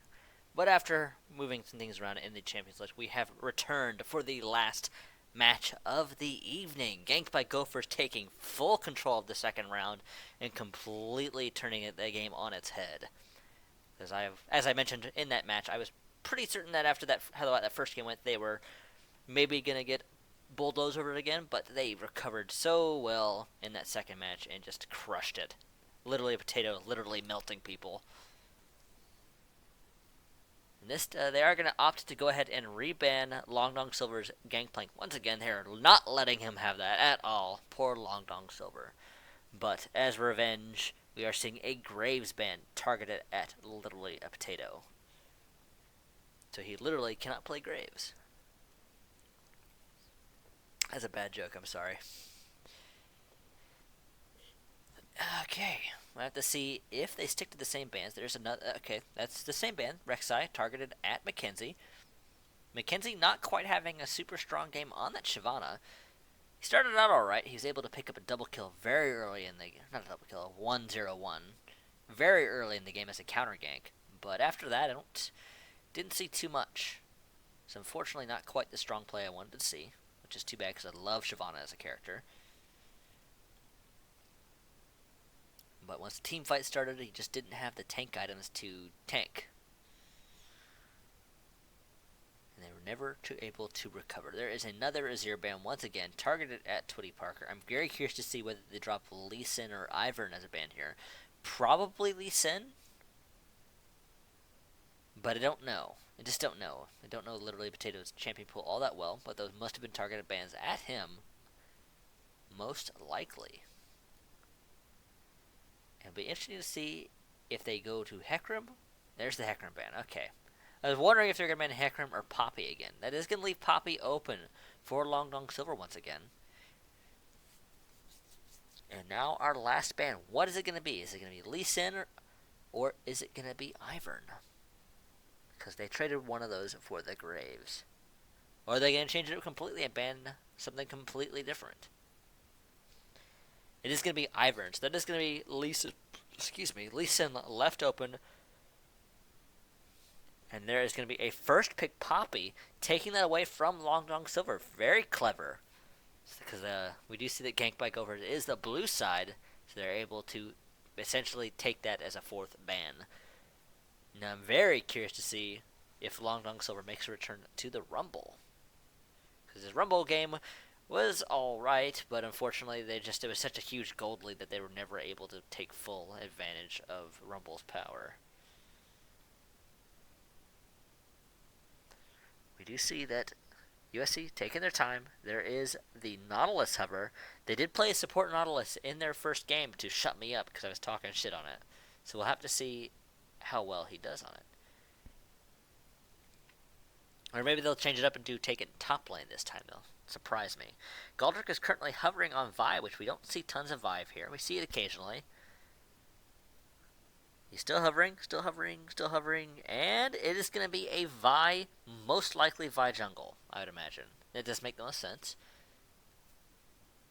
But after moving some things around in the Champions List, we have returned for the last match of the evening. Ganked by Gophers taking full control of the second round and completely turning the game on its head. As I mentioned in that match, I was pretty certain that after how that first game went, they were maybe gonna get bulldozed over it again, but they recovered so well in that second match and just crushed it. Literally a potato, literally melting people. And this, they are going to opt to go ahead and reban Long Dong Silver's Gangplank. Once again, they're not letting him have that at all. Poor Long Dong Silver. But as revenge, we are seeing a Graves ban targeted at literally a potato. So he literally cannot play Graves. That's a bad joke, I'm sorry. Okay, we'll have to see if they stick to the same bans. There's another. Okay, that's the same ban. Rek'Sai targeted at Mackenzie. Mackenzie not quite having a super strong game on that Shyvana. He started out alright. He was able to pick up a double kill very early in the game. Not a double kill, a 1-0-1. Very early in the game as a counter gank. But after that, didn't see too much. So unfortunately not quite the strong play I wanted to see, which is too bad because I love Shyvana as a character. But once the team fight started, he just didn't have the tank items to tank. And they were never able to recover. There is another Azir ban once again, targeted at Twitty Parker. I'm very curious to see whether they drop Lee Sin or Ivern as a ban here. Probably Lee Sin, but I don't know. I just don't know. I don't know literally Potato's champion pool all that well, but those must have been targeted bans at him, most likely. It'll be interesting to see if they go to Hecarim. There's the Hecarim ban. Okay. I was wondering if they're going to ban Hecarim or Poppy again. That is going to leave Poppy open for Long Dong Silver once again. And now our last ban. What is it going to be? Is it going to be Lee Sin or is it going to be Ivern? Because they traded one of those for the Graves. Or are they going to change it up completely and ban something completely different? It is going to be Ivern. So that is going to be Lee Sin left open. And there is going to be a first pick Poppy, taking that away from Long Dong Silver. Very clever. Because we do see that Gank by Gover is the blue side, so they're able to essentially take that as a fourth ban. Now I'm very curious to see if Long Dong Silver makes a return to the Rumble. Because his Rumble game was alright, but unfortunately it was such a huge gold lead that they were never able to take full advantage of Rumble's power. We do see that USC taking their time. There is the Nautilus hover. They did play a support Nautilus in their first game to shut me up because I was talking shit on it. So we'll have to see how well he does on it. Or maybe they'll change it up and do take it top lane this time. They'll surprise me. Galdrick is currently hovering on Vi, which we don't see tons of Vi here. We see it occasionally. He's still hovering, and it is going to be a Vi, most likely Vi jungle, I would imagine. It does make the most sense.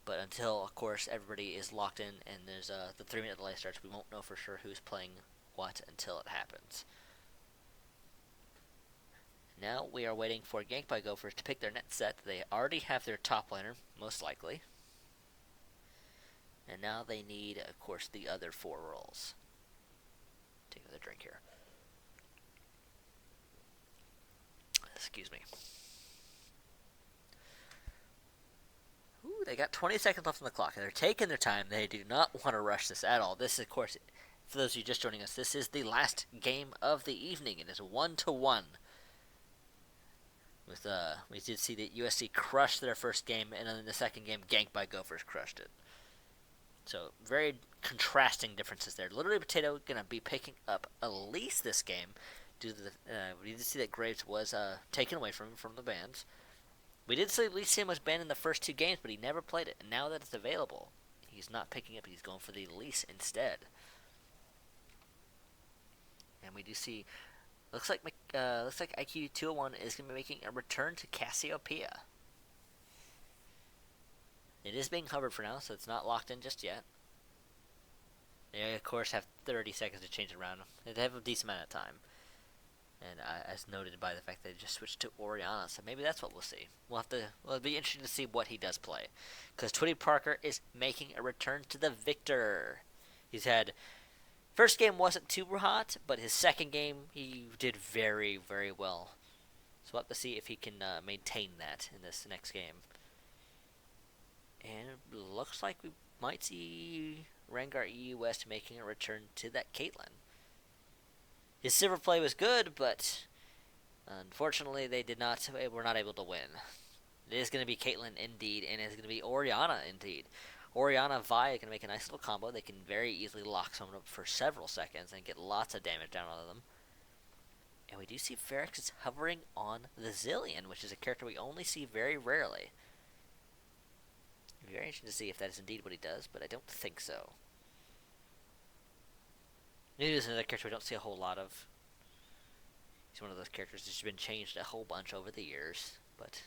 But until, of course, everybody is locked in and there's the 3-minute delay starts, we won't know for sure who's playing what until it happens. Now we are waiting for Gank by Gophers to pick their next set. They already have their top laner, most likely. And now they need, of course, the other 4 roles. Take another drink here. Excuse me. Ooh, they got 20 seconds left on the clock, and they're taking their time. They do not want to rush this at all. This, of course, for those of you just joining us, this is the last game of the evening. It is 1-1. With we did see that USC crushed their first game, and then in the second game, Gank by Gophers crushed it. So, very contrasting differences there. Literally Potato going to be picking up Elise this game. Due to the, we did see that Graves was taken away from the bans. We did see Lee Sin was banned in the first 2 games, but he never played it. And now that it's available, he's not picking up. He's going for the Elise instead. And we do see, looks like IQ 201 is going to be making a return to Cassiopeia. It is being hovered for now, so it's not locked in just yet. They, of course, have 30 seconds to change it around. They have a decent amount of time. And as noted by the fact that they just switched to Orianna, so maybe that's what we'll see. It'll be interesting to see what he does play. Because Twitty Parker is making a return to the victor. He's had, first game wasn't too hot, but his second game, he did very, very well. So we'll have to see if he can maintain that in this next game. And it looks like we might see Rengar EU West making a return to that Caitlyn. His silver play was good, but unfortunately they were not able to win. It is going to be Caitlyn indeed, and it's going to be Orianna indeed. Orianna Vi are going to make a nice little combo. They can very easily lock someone up for several seconds and get lots of damage down on them. And we do see Ferrex is hovering on the Zillion, which is a character we only see very rarely. Very interesting to see if that is indeed what he does, but I don't think so. Maybe this is another character we don't see a whole lot of. He's one of those characters that's been changed a whole bunch over the years, but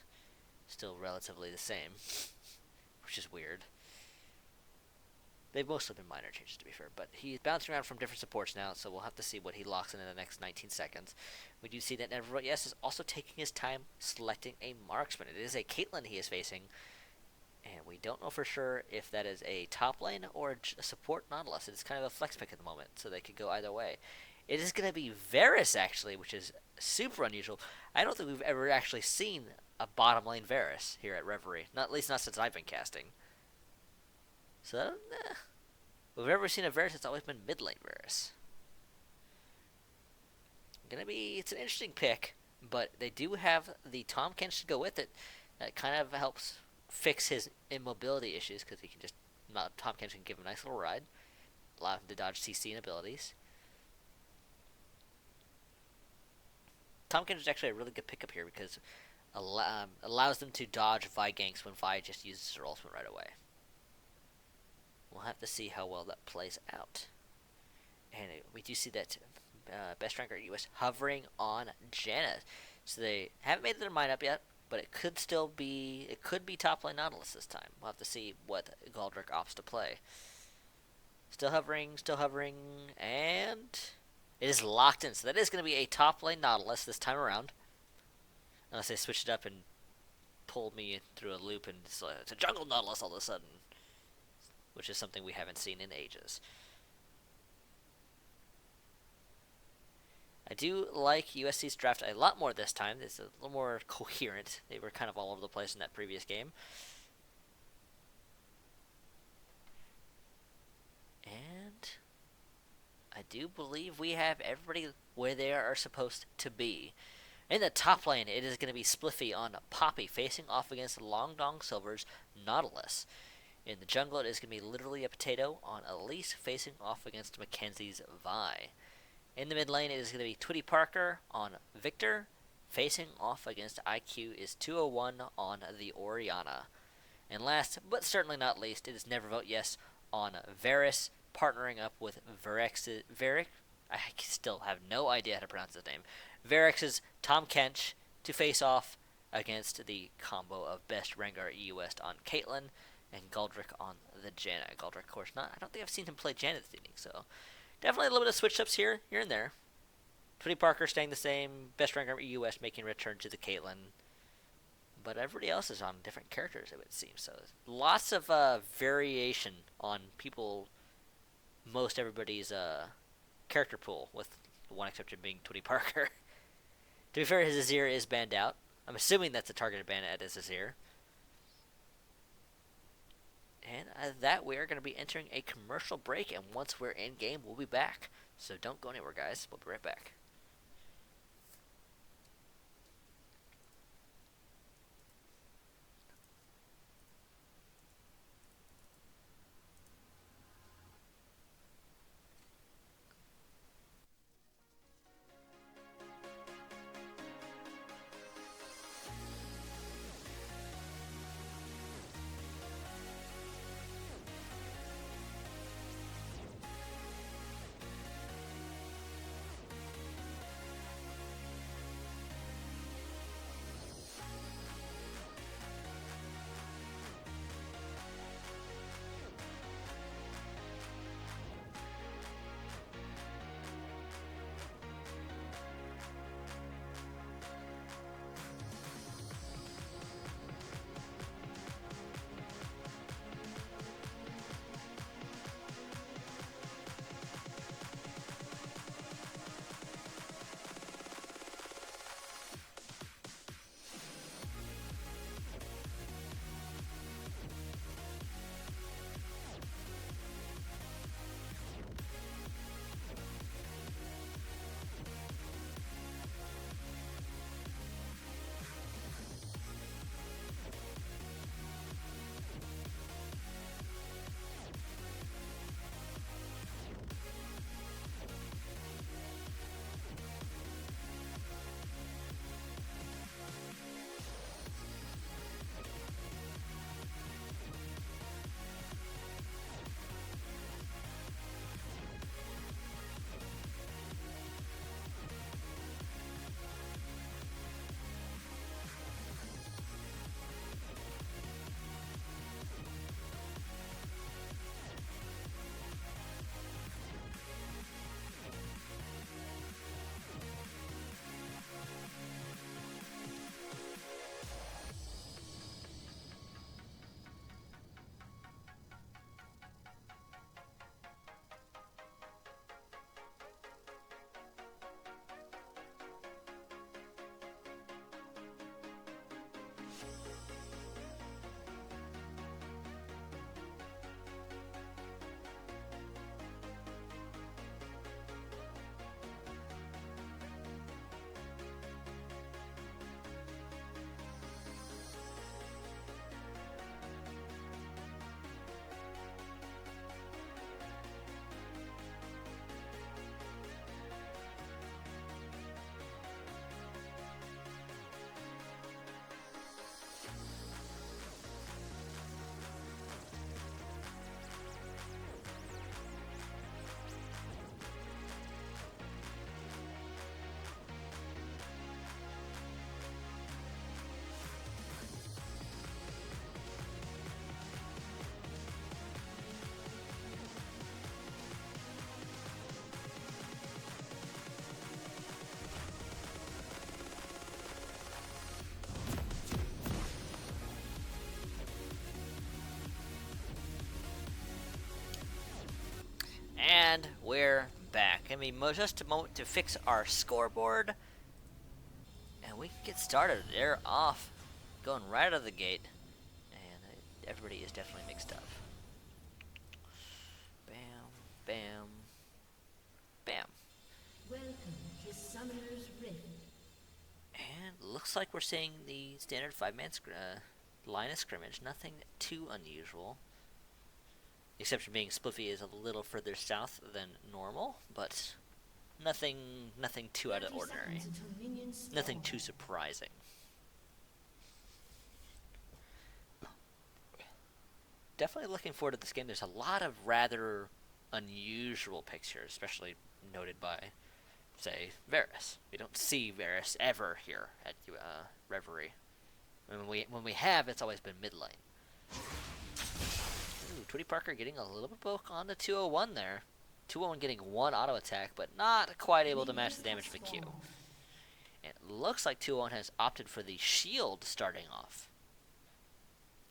still relatively the same. They've mostly been minor changes, to be fair, but he's bouncing around from different supports now, so we'll have to see what he locks in the next 19 seconds. We do see that Reverie Esports is also taking his time selecting a marksman. It is a Caitlyn he is facing, and we don't know for sure if that is a top lane or a support Nautilus. It's kind of a flex pick at the moment, so they could go either way. It is going to be Varus, actually, which is super unusual. I don't think we've ever actually seen a bottom lane Varus here at Reverie. Not, at least not since I've been casting. So, if we've ever seen a Varus, it's always been mid lane Varus. It's an interesting pick, but they do have the Tahm Kench to go with it. That kind of helps fix his immobility issues, because he can just, Tahm Kench can give him a nice little ride, allow him to dodge CC and abilities. Tahm Kench is actually a really good pickup here, because allows them to dodge Vi ganks when Vi just uses her ultimate right away. We'll have to see how well that plays out. And we do see that Best Ranker US hovering on Janna. So they haven't made their mind up yet, but it could be top lane Nautilus this time. We'll have to see what Galdrick opts to play. Still hovering, and it is locked in. So that is going to be a top lane Nautilus this time around. Unless they switched it up and pulled me through a loop and it's a jungle Nautilus all of a sudden. Which is something we haven't seen in ages. I do like USC's draft a lot more this time. It's a little more coherent. They were kind of all over the place in that previous game. And I do believe we have everybody where they are supposed to be. In the top lane, it is going to be Spliffy on Poppy, facing off against Long Dong Silver's Nautilus. In the jungle, it is going to be literally a potato on Elise, facing off against Mackenzie's Vi. In the mid lane, it is going to be Twitty Parker on Victor, facing off against IQ is 201 on the Orianna. And last, but certainly not least, it is Never Vote Yes on Varus, partnering up with Varric. I still have no idea how to pronounce his name. Varrix's Tahm Kench to face off against the combo of Best Rengar EU West on Caitlyn and Galdrick on the Janna. Galdrick, of course, not. I don't think I've seen him play Janna this evening, so definitely a little bit of switch-ups here and there. Twitty Parker staying the same. Best Rengar EU West making a return to the Caitlyn. But everybody else is on different characters, it would seem. So lots of variation on most everybody's character pool, with the one exception being Twitty Parker. To be fair, his Azir is banned out. I'm assuming that's a targeted ban at his Azir. And that we are going to be entering a commercial break, and once we're in game, we'll be back. So don't go anywhere, guys. We'll be right back. And we're back. I mean, just a moment to fix our scoreboard. And we can get started. They're off. Going right out of the gate. And everybody is definitely mixed up. Bam, bam, bam. Welcome to Summoner's Rift. And looks like we're seeing the standard 5-man line of scrimmage. Nothing too unusual. The exception being Spliffy is a little further south than normal, but nothing too out of the ordinary. Nothing too surprising. Definitely looking forward to this game. There's a lot of rather unusual picks here, especially noted by, say, Varus. We don't see Varus ever here at Reverie. When we have, it's always been mid lane. Ooh, Twitty Parker getting a little bit poke on the 201 there. 201 getting one auto attack, but not quite able to match the damage of the Q. And it looks like 201 has opted for the shield starting off.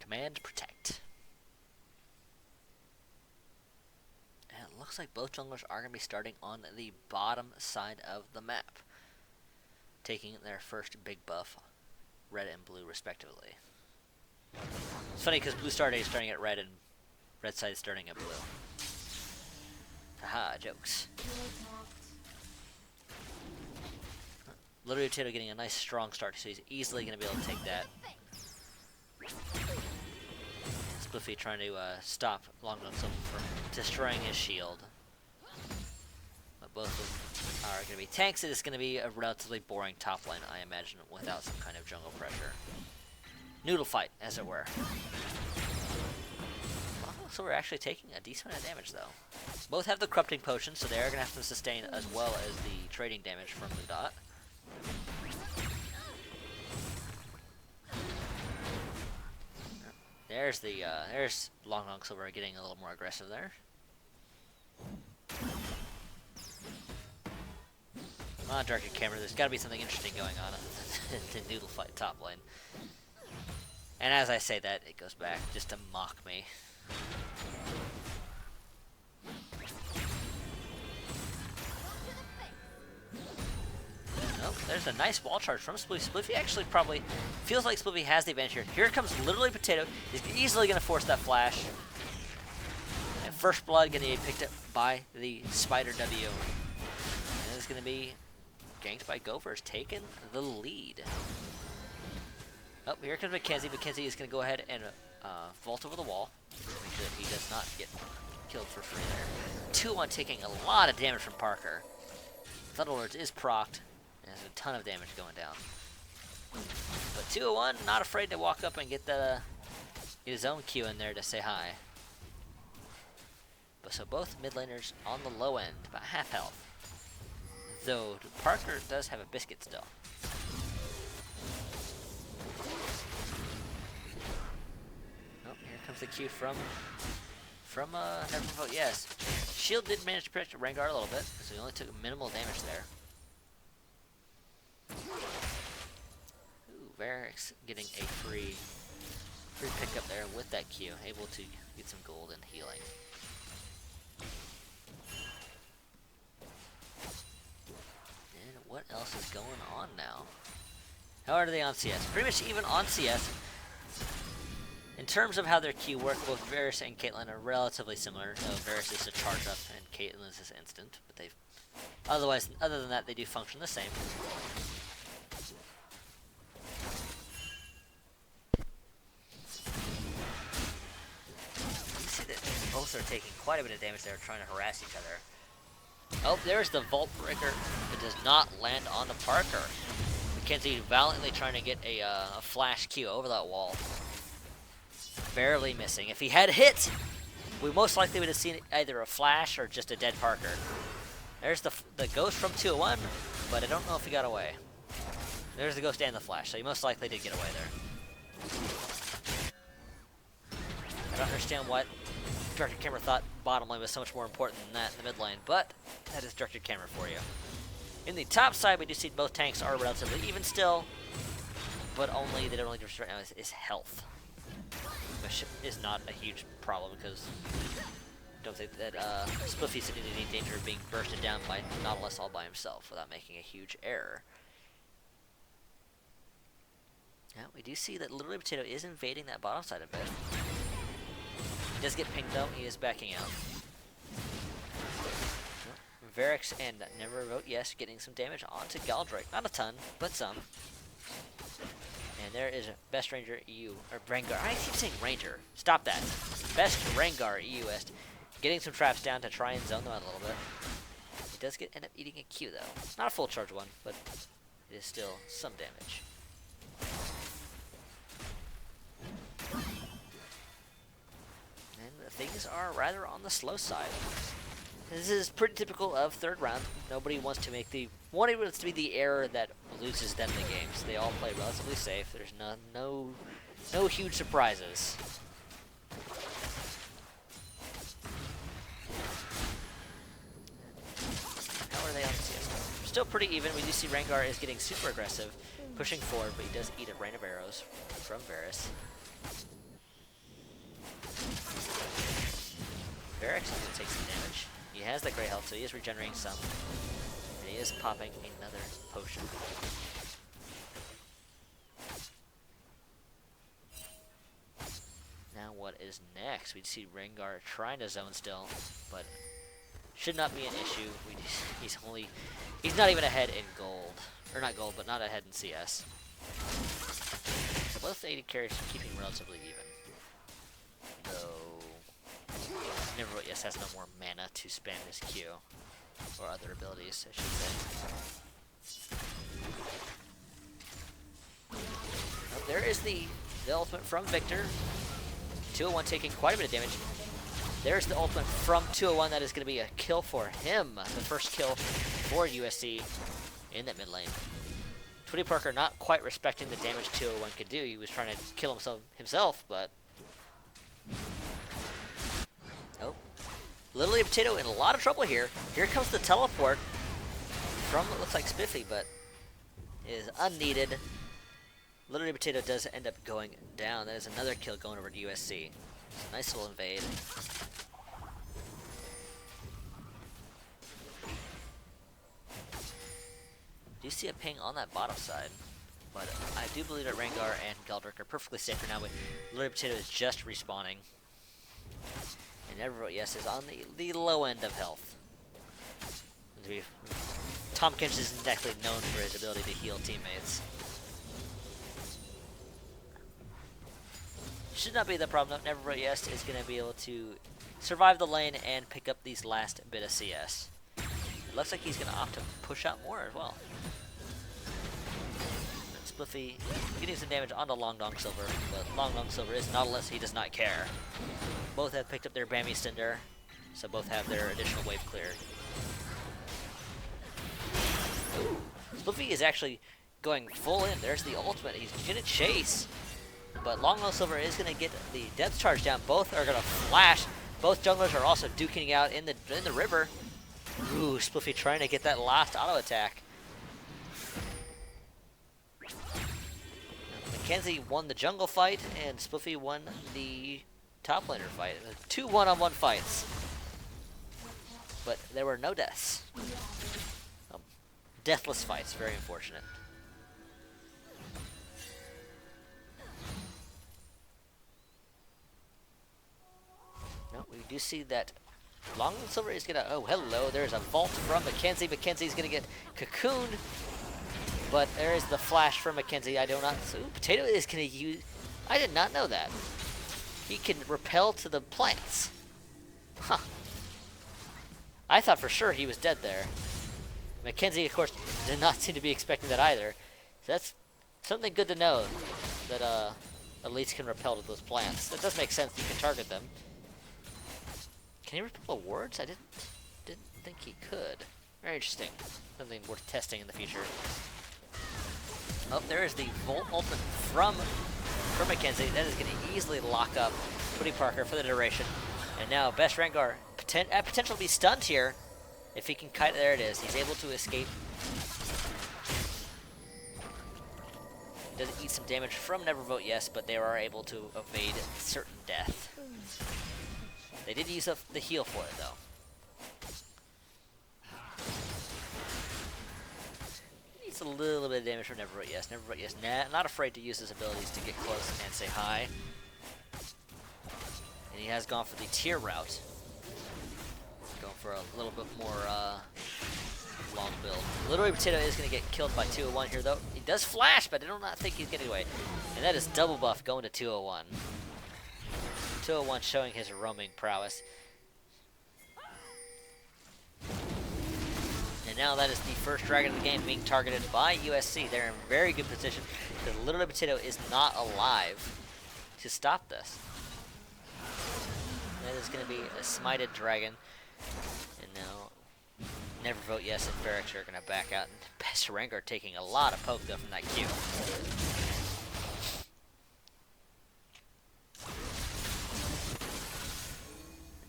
Command Protect. And it looks like both junglers are going to be starting on the bottom side of the map, taking their first big buff, red and blue respectively. It's funny because blue star is starting at red and red side is starting at blue. Haha, jokes. Literally Potato getting a nice strong start, so he's easily going to be able to take that. Spliffy trying to stop Long Gun from destroying his shield. But both of them are going to be tanks. It is going to be a relatively boring top lane, I imagine, without some kind of jungle pressure. Noodle fight, as it were. So we're actually taking a decent amount of damage, though. Both have the corrupting potion, so they are going to have to sustain as well as the trading damage from the dot. There's Long Silver getting a little more aggressive there. Come on, Darker Camera, there's got to be something interesting going on in the Noodle fight top lane. And as I say that, it goes back just to mock me. Oh, there's a nice wall charge from Spliffy. Spliffy actually probably feels like Spliffy has the advantage here. Here comes literally Potato. He's easily going to force that flash. And first blood going to be picked up by the Spider W. And it's going to be ganked by Gophers, taking the lead. Oh, here comes Mackenzie. Mackenzie is going to go ahead and vault over the wall. Make sure that he does not get killed for free there. 2-1 taking a lot of damage from Parker. Thunderlords is procced. And there's a ton of damage going down. But 201 not afraid to walk up and get his own Q in there to say hi. But so both mid laners on the low end, about half health. Though Parker does have a biscuit still. Oh, here comes the Q from Nevervote. Yes, shield did manage to protect Rengar a little bit, so he only took minimal damage there. Ooh, Varix getting a free pickup there with that Q, able to get some gold and healing. And what else is going on now? How are they on CS? Pretty much even on CS. In terms of how their Q work, both Varus and Caitlyn are relatively similar. So Varus is a charge up and Caitlyn is this instant, but they've other than that, they do function the same. You see that both are taking quite a bit of damage there, trying to harass each other. Oh, there's the Vault Breaker. It does not land on the Parker. Mackenzie valiantly trying to get a flash Q over that wall. Barely missing. If he had hit, we most likely would have seen either a flash or just a dead Parker. There's the ghost from 201, but I don't know if he got away. There's the ghost and the flash, so he most likely did get away there. I don't understand what Directed Camera thought bottom lane was so much more important than that in the mid lane, but that is Directed Camera for you. In the top side, we do see both tanks are relatively even still, but the only difference right now is health, which is not a huge problem because don't think that Spliffy's in any danger of being bursted down by Nautilus all by himself without making a huge error. Now, we do see that Literally Potato is invading that bottom side a bit. He does get pinged though, he is backing out. Varix and Never Vote Yes getting some damage onto Galdrake. Not a ton, but some. And there is Best Ranger EU, or Rengar. I keep saying Ranger. Stop that. Best Rengar EU West. Getting some traps down to try and zone them out a little bit. He does end up eating a Q though. Not a full charge one, but it is still some damage. And things are rather on the slow side. This is pretty typical of third round. Nobody wants to make wanting it to be the error that loses them the games. They all play relatively safe. There's no huge surprises. How are they on CS? Still pretty even. We do see Rengar is getting super aggressive, pushing forward, but he does eat a rain of arrows from Varus. Varix is going to take some damage. He has that great health, so he is regenerating some. And he is popping another potion. Now what is next? We see Rengar trying to zone still, but should not be an issue. He's not even ahead in gold. Or not gold, but not ahead in CS. So both AD carries are keeping relatively even. Though Never Vote Yes has no more mana to spam his Q. Or other abilities, I should say. Oh, there is the ultimate from Victor. 201 taking quite a bit of damage. There's the ultimate from 201. That is going to be a kill for him. The first kill for USC in that mid lane. Twitty Parker not quite respecting the damage 201 could do. He was trying to kill himself, but... Oh. Literally Potato in a lot of trouble here. Here comes the teleport from what looks like Spiffy, but is unneeded. Literally Potato does end up going down. That is another kill going over to USC. It's a nice little invade. Do you see a ping on that bottom side? But I do believe that Rengar and Galdrake are perfectly safe for now. But Literally Potato is just respawning. And Never Vote Yes is on the low end of health. Tompkins is exactly known for his ability to heal teammates. Should not be the problem though. Never Vote Yes is going to be able to survive the lane and pick up these last bit of CS. It looks like he's going to opt to push out more as well. Spliffy getting some damage onto Long Dong Silver, but Long Dong Silver is Nautilus, he does not care. Both have picked up their Bammy Cinder, so both have their additional wave cleared. Ooh. Spliffy is actually going full in. There's the ultimate. He's going to chase, but Long Dong Silver is going to get the depth charge down. Both are going to flash. Both junglers are also duking out in the river. Ooh, Spliffy trying to get that last auto attack. Mackenzie won the jungle fight, and Spliffy won the top laner fight. 2 one-on-one fights. But there were no deaths. Deathless fights, very unfortunate. No, we do see that Long Silver is gonna, oh hello, there's a vault from Mackenzie. Mackenzie's gonna get cocooned. But there is the flash from Mackenzie. I do not. So Potato is going to use. I did not know that. He can repel to the plants. Huh. I thought for sure he was dead there. Mackenzie, of course, did not seem to be expecting that either. So that's something good to know. That elites can repel to those plants. That does make sense. You can target them. Can he repel wards? I didn't think he could. Very interesting. Something worth testing in the future. Oh, there is the Volt Ultimate from Mackenzie. That is going to easily lock up Twitty Parker for the duration. And now Best Rengar potential to be stunned here. If he can kite, there it is. He's able to escape. He does eat some damage from Never Vote Yes, but they are able to evade certain death. They did use the heal for it, though. Needs a little bit of damage from Never Vote Yes. Never Vote Yes, not afraid to use his abilities to get close and say hi. And he has gone for the tier route. Going for a little bit more long build. Literally Potato is going to get killed by 201 here, though. He does flash, but I do not think he's getting away. And that is double buff going to 201. 201 showing his roaming prowess. And now that is the first dragon of the game being targeted by USC. They're in very good position. The Literally Potato is not alive to stop this. That is going to be a smited dragon. And now Never Vote Yes and Varix are going to back out. And Best Rengar taking a lot of poke, though, from that Q.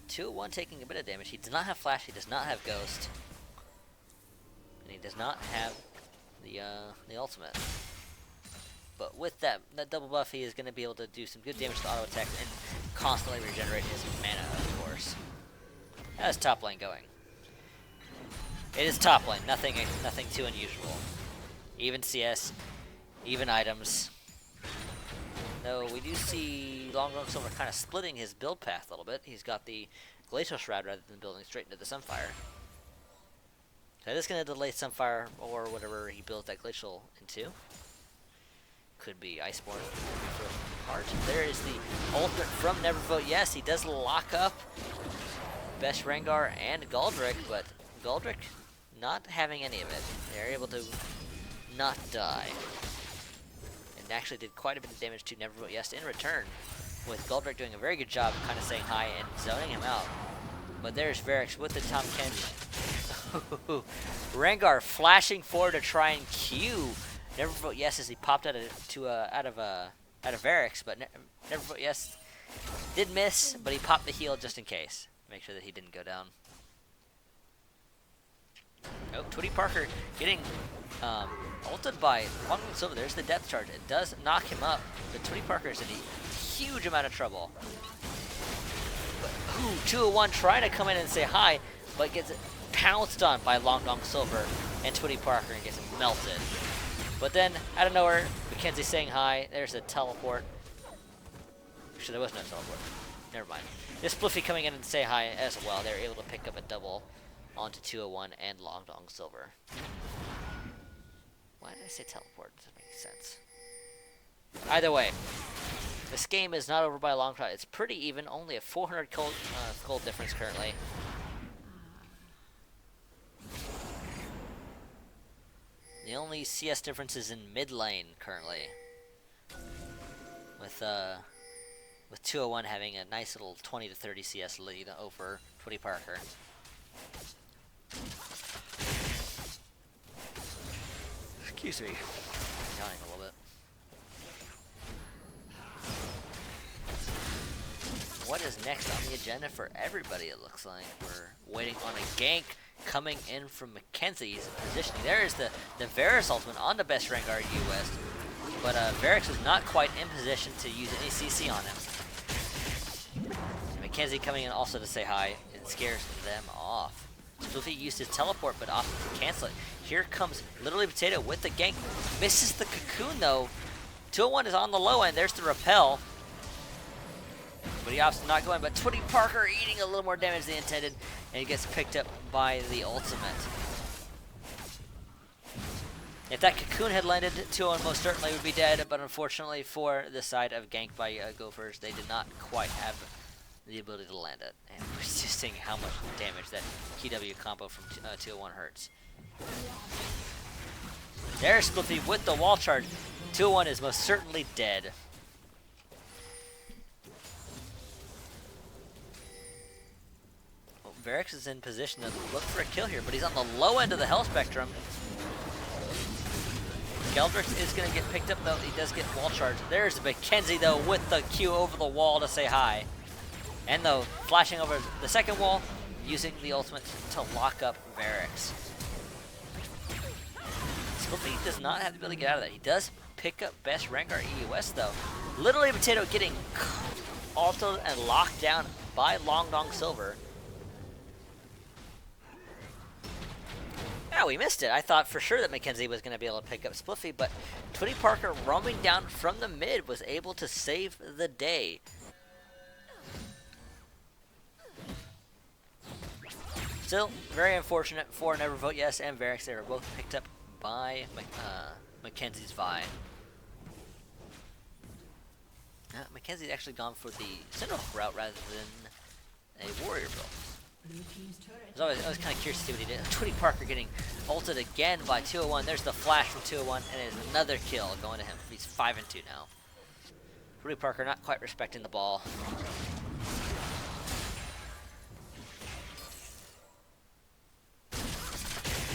Two-1 taking a bit of damage. He does not have Flash. He does not have Ghost. And he does not have the ultimate. But with that double buff, he is going to be able to do some good damage to auto attack and constantly regenerate his mana, of course. How's top lane going? It is top lane, nothing too unusual. Even CS, even items. Though we do see Long Silver kind of splitting his build path a little bit. He's got the Glacial Shroud rather than building straight into the Sunfire. So that is going to delay Sunfire or whatever he builds that Glacial into. Could be Iceborne, could be Frozen Heart. There is the ultimate from Never Vote Yes. He does lock up Best Rengar and Galdrick, but Galdrick not having any of it. They're able to not die. And actually did quite a bit of damage to Never Vote Yes in return, with Galdrick doing a very good job kind of saying hi and zoning him out. But there's Varix with the Tom Kench. Rengar flashing forward to try and Q Never Vote Yes as he popped out of Varix, but Never Vote Yes did miss, but he popped the heal just in case. Make sure that he didn't go down. Oh, Twitty Parker getting ulted by Long Silver. There's the depth charge. It does knock him up, but Twitty Parker is in a huge amount of trouble. But, 201 trying to come in and say hi, but gets pounced on by Long Silver and Twitty Parker and gets melted. But then, out of nowhere, Mackenzie saying hi. There's a teleport. Actually, there was no teleport. Never mind. This Spliffy coming in and say hi as well. They're able to pick up a double onto 201 and Long Silver. Why did I say teleport? It doesn't make sense. Either way, this game is not over by a long shot. It's pretty even. Only a 400 gold difference currently. The only CS difference is in mid lane currently, with 201 having a nice little 20 to 30 CS lead over Twitty Parker. Excuse me, I'm yawning a little bit. What is next on the agenda for everybody? It looks like we're waiting on a gank coming in from Mackenzie's positioning. There is the Varix ultimate on the Best Rengar US, but Varix is not quite in position to use any CC on him. Mackenzie coming in also to say hi. It scares them off. Spliffy used his teleport, but opted to cancel it. Here comes Literally Potato with the gank. Misses the cocoon though. 201 is on the low end. There's the repel. But he opts to not go in. But Twitty Parker eating a little more damage than intended, and he gets picked up by the ultimate. If that cocoon had landed, 201 most certainly would be dead, but unfortunately for the side of gank by Gophers, they did not quite have the ability to land it. And we're just seeing how much damage that KW combo from 201 hurts. There's Spliffy with the wall charge. 201 is most certainly dead. Well, Varix is in position to look for a kill here, but he's on the low end of the health spectrum. Geldrix is going to get picked up, though. He does get wall charge. There's Mackenzie, though, with the Q over the wall to say hi. And, though, flashing over the second wall, using the ultimate to lock up Varix. Spliffy does not have the ability to get out of that. He does pick up Best Rengar EUS, though. Literally Potato getting ulted and locked down by Long Dong Silver. Yeah, we missed it. I thought for sure that Mackenzie was going to be able to pick up Spliffy, but Twitty Parker roaming down from the mid was able to save the day. Still, very unfortunate for Never Vote Yes and Varix. They were both picked up by Mackenzie's Vi. Mackenzie's actually gone for the Sentinel route rather than a Warrior build. I was kind of curious to see what he did. Twitty Parker getting ulted again by 201. There's the flash from 201, and it is another kill going to him. He's 5-2 now. Twitty Parker not quite respecting the ball.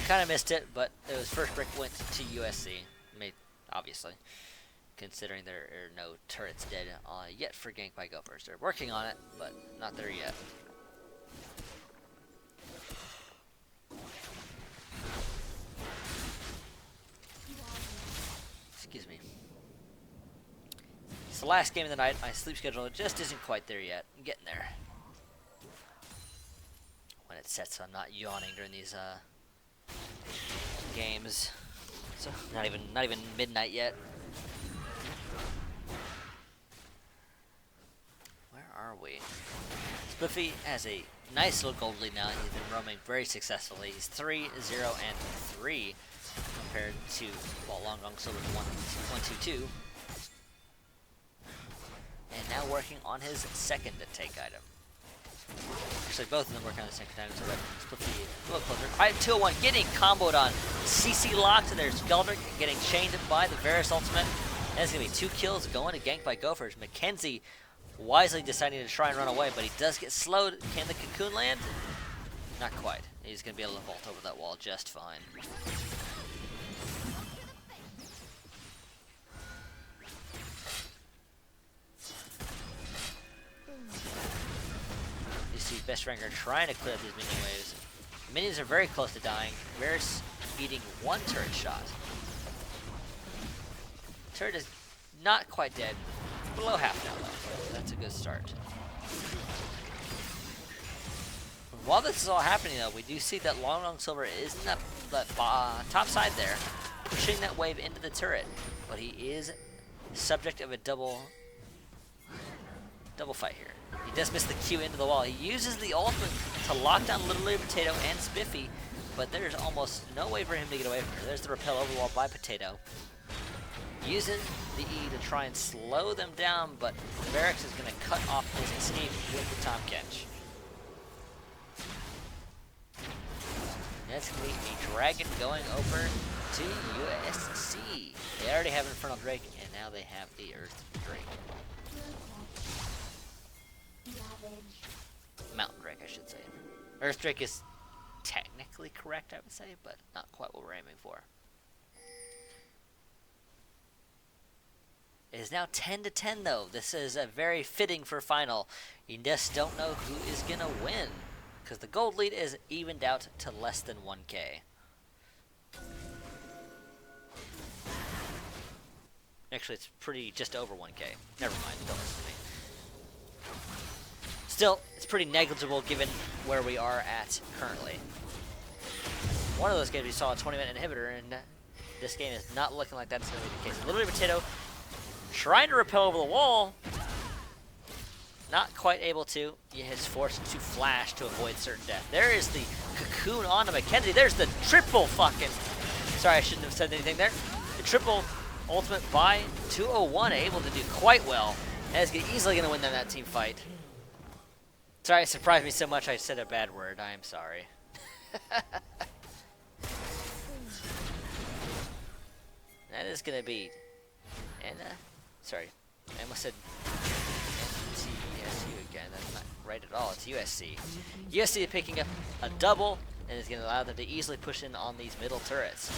Kind of missed it, but it was first break went to USC. Obviously, considering there are no turrets dead yet for gank by Gophers. They're working on it, but not there yet. Excuse me. It's the last game of the night. My sleep schedule just isn't quite there yet. I'm getting there. When it sets, so I'm not yawning during these games. So not even midnight yet. Where are we? Spliffy has a nice little gold lead now. He's been roaming very successfully. He's 3-0 and 3 compared to Long Dong Silver's 1-2-2. And now working on his second take item. Actually, both of them working on the second item, so that Spliffy a little closer. 5-2-1 getting comboed on CC locked. There's Geldrick getting chained by the Varus ultimate. And it's going to be 2 kills going to gank by Gophers. Mackenzie wisely deciding to try and run away, but he does get slowed. Can the cocoon land? Not quite. He's going to be able to vault over that wall just fine. You see Best Ranger trying to clear up these minion waves. Minions are very close to dying. Varus beating 1 turret shot. Turret is not quite dead. Below half now, though. That's a good start. While this is all happening, though, we do see that Long Dong Silver is in the top side there, pushing that wave into the turret. But he is subject of a double fight here. He does miss the Q into the wall. He uses the ultimate to lock down Little Lady Potato and Spiffy, but there's almost no way for him to get away from her. There's the repel over the wall by Potato. Using the E to try and slow them down, but Varix is going to cut off his escape with the Tom Catch. That's going to be a Dragon going over to USC. They already have Infernal Drake, and now they have the Earth Drake. Mountain Drake, I should say. Earth Drake is technically correct, I would say, but not quite what we're aiming for. It is now 10-10, though. This is a very fitting for final. You just don't know who is going to win, because the gold lead is evened out to less than 1K. Actually, it's pretty just over 1K. Never mind, don't listen to me. Still, it's pretty negligible given where we are at currently. One of those games we saw a 20-minute inhibitor, and this game is not looking like that's going to be the case. Little Potato trying to repel over the wall. Not quite able to. He is forced to flash to avoid certain death. There is the cocoon onto Mackenzie. There's the triple fucking... Sorry, I shouldn't have said anything there. The triple ultimate by 201, able to do quite well. And is easily going to win that team fight. Sorry, it surprised me so much I said a bad word. I am sorry. That is going to be... And, sorry. I almost said USU again. That's not right at all. It's USC. USC is picking up a double and is going to allow them to easily push in on these middle turrets.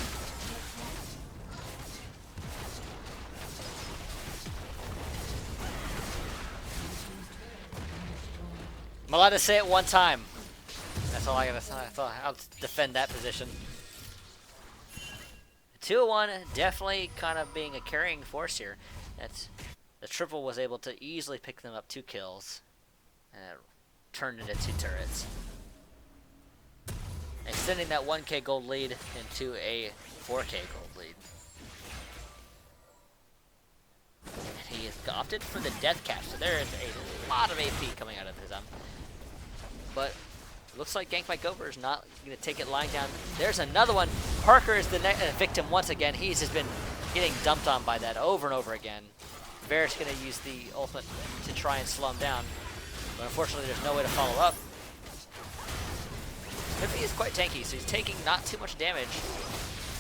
I'm allowed to say it one time. That's all I gotta say. I'll defend that position. 201 definitely kind of being a carrying force here. That's the triple was able to easily pick them up 2 kills. And turned into 2 turrets. Extending that 1k gold lead into a 4k gold lead. And he has opted for the death catch, so there is a lot of AP coming out of his but looks like Gank by Gopher is not going to take it lying down. There's another one. Parker is the victim once again. He's just been getting dumped on by that over and over again. Varus going to use the ultimate to try and slow him down, but unfortunately there's no way to follow up. Reverie is quite tanky, so he's taking not too much damage.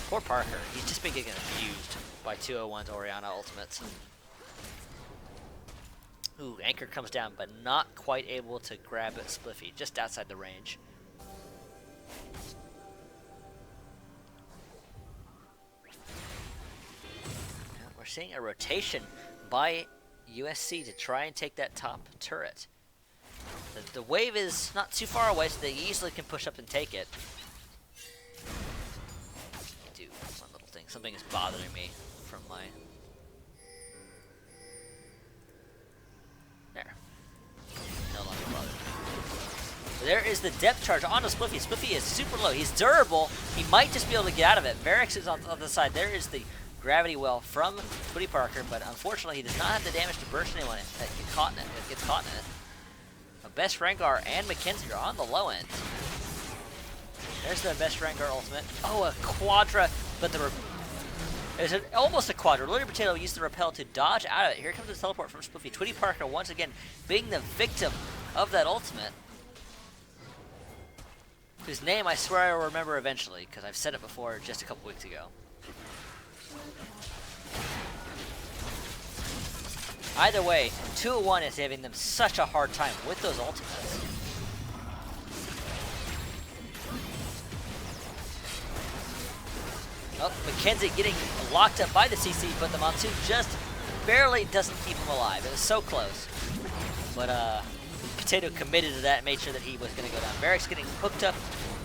Poor Parker. He's just been getting abused by 201's Orianna ultimates. Ooh, Anchor comes down, but not quite able to grab it Spliffy, just outside the range. Now we're seeing a rotation by USC to try and take that top turret. The wave is not too far away, so they easily can push up and take it. Do one little thing. Something is bothering me from my... There. No longer bothered. There is the depth charge onto Spliffy. Spliffy is super low. He's durable. He might just be able to get out of it. Varix is on the other side. There is the gravity well from Twitty Parker, but unfortunately he does not have the damage to burst anyone that gets caught in it. Best Rengar and Mackenzie are on the low end. There's the Best Rengar ultimate. Oh, a Quadra, but it's almost a Quadra. Lily Potato used the repel to dodge out of it. Here comes the teleport from Spliffy. Twitty Parker once again being the victim of that ultimate, whose name I swear I will remember eventually, because I've said it before just a couple weeks ago. Either way, 201 is having them such a hard time with those ultimates. Oh, Mackenzie getting locked up by the CC, but the Monsoon just barely doesn't keep him alive. It was so close. But Potato committed to that and made sure that he was going to go down. Varix getting hooked up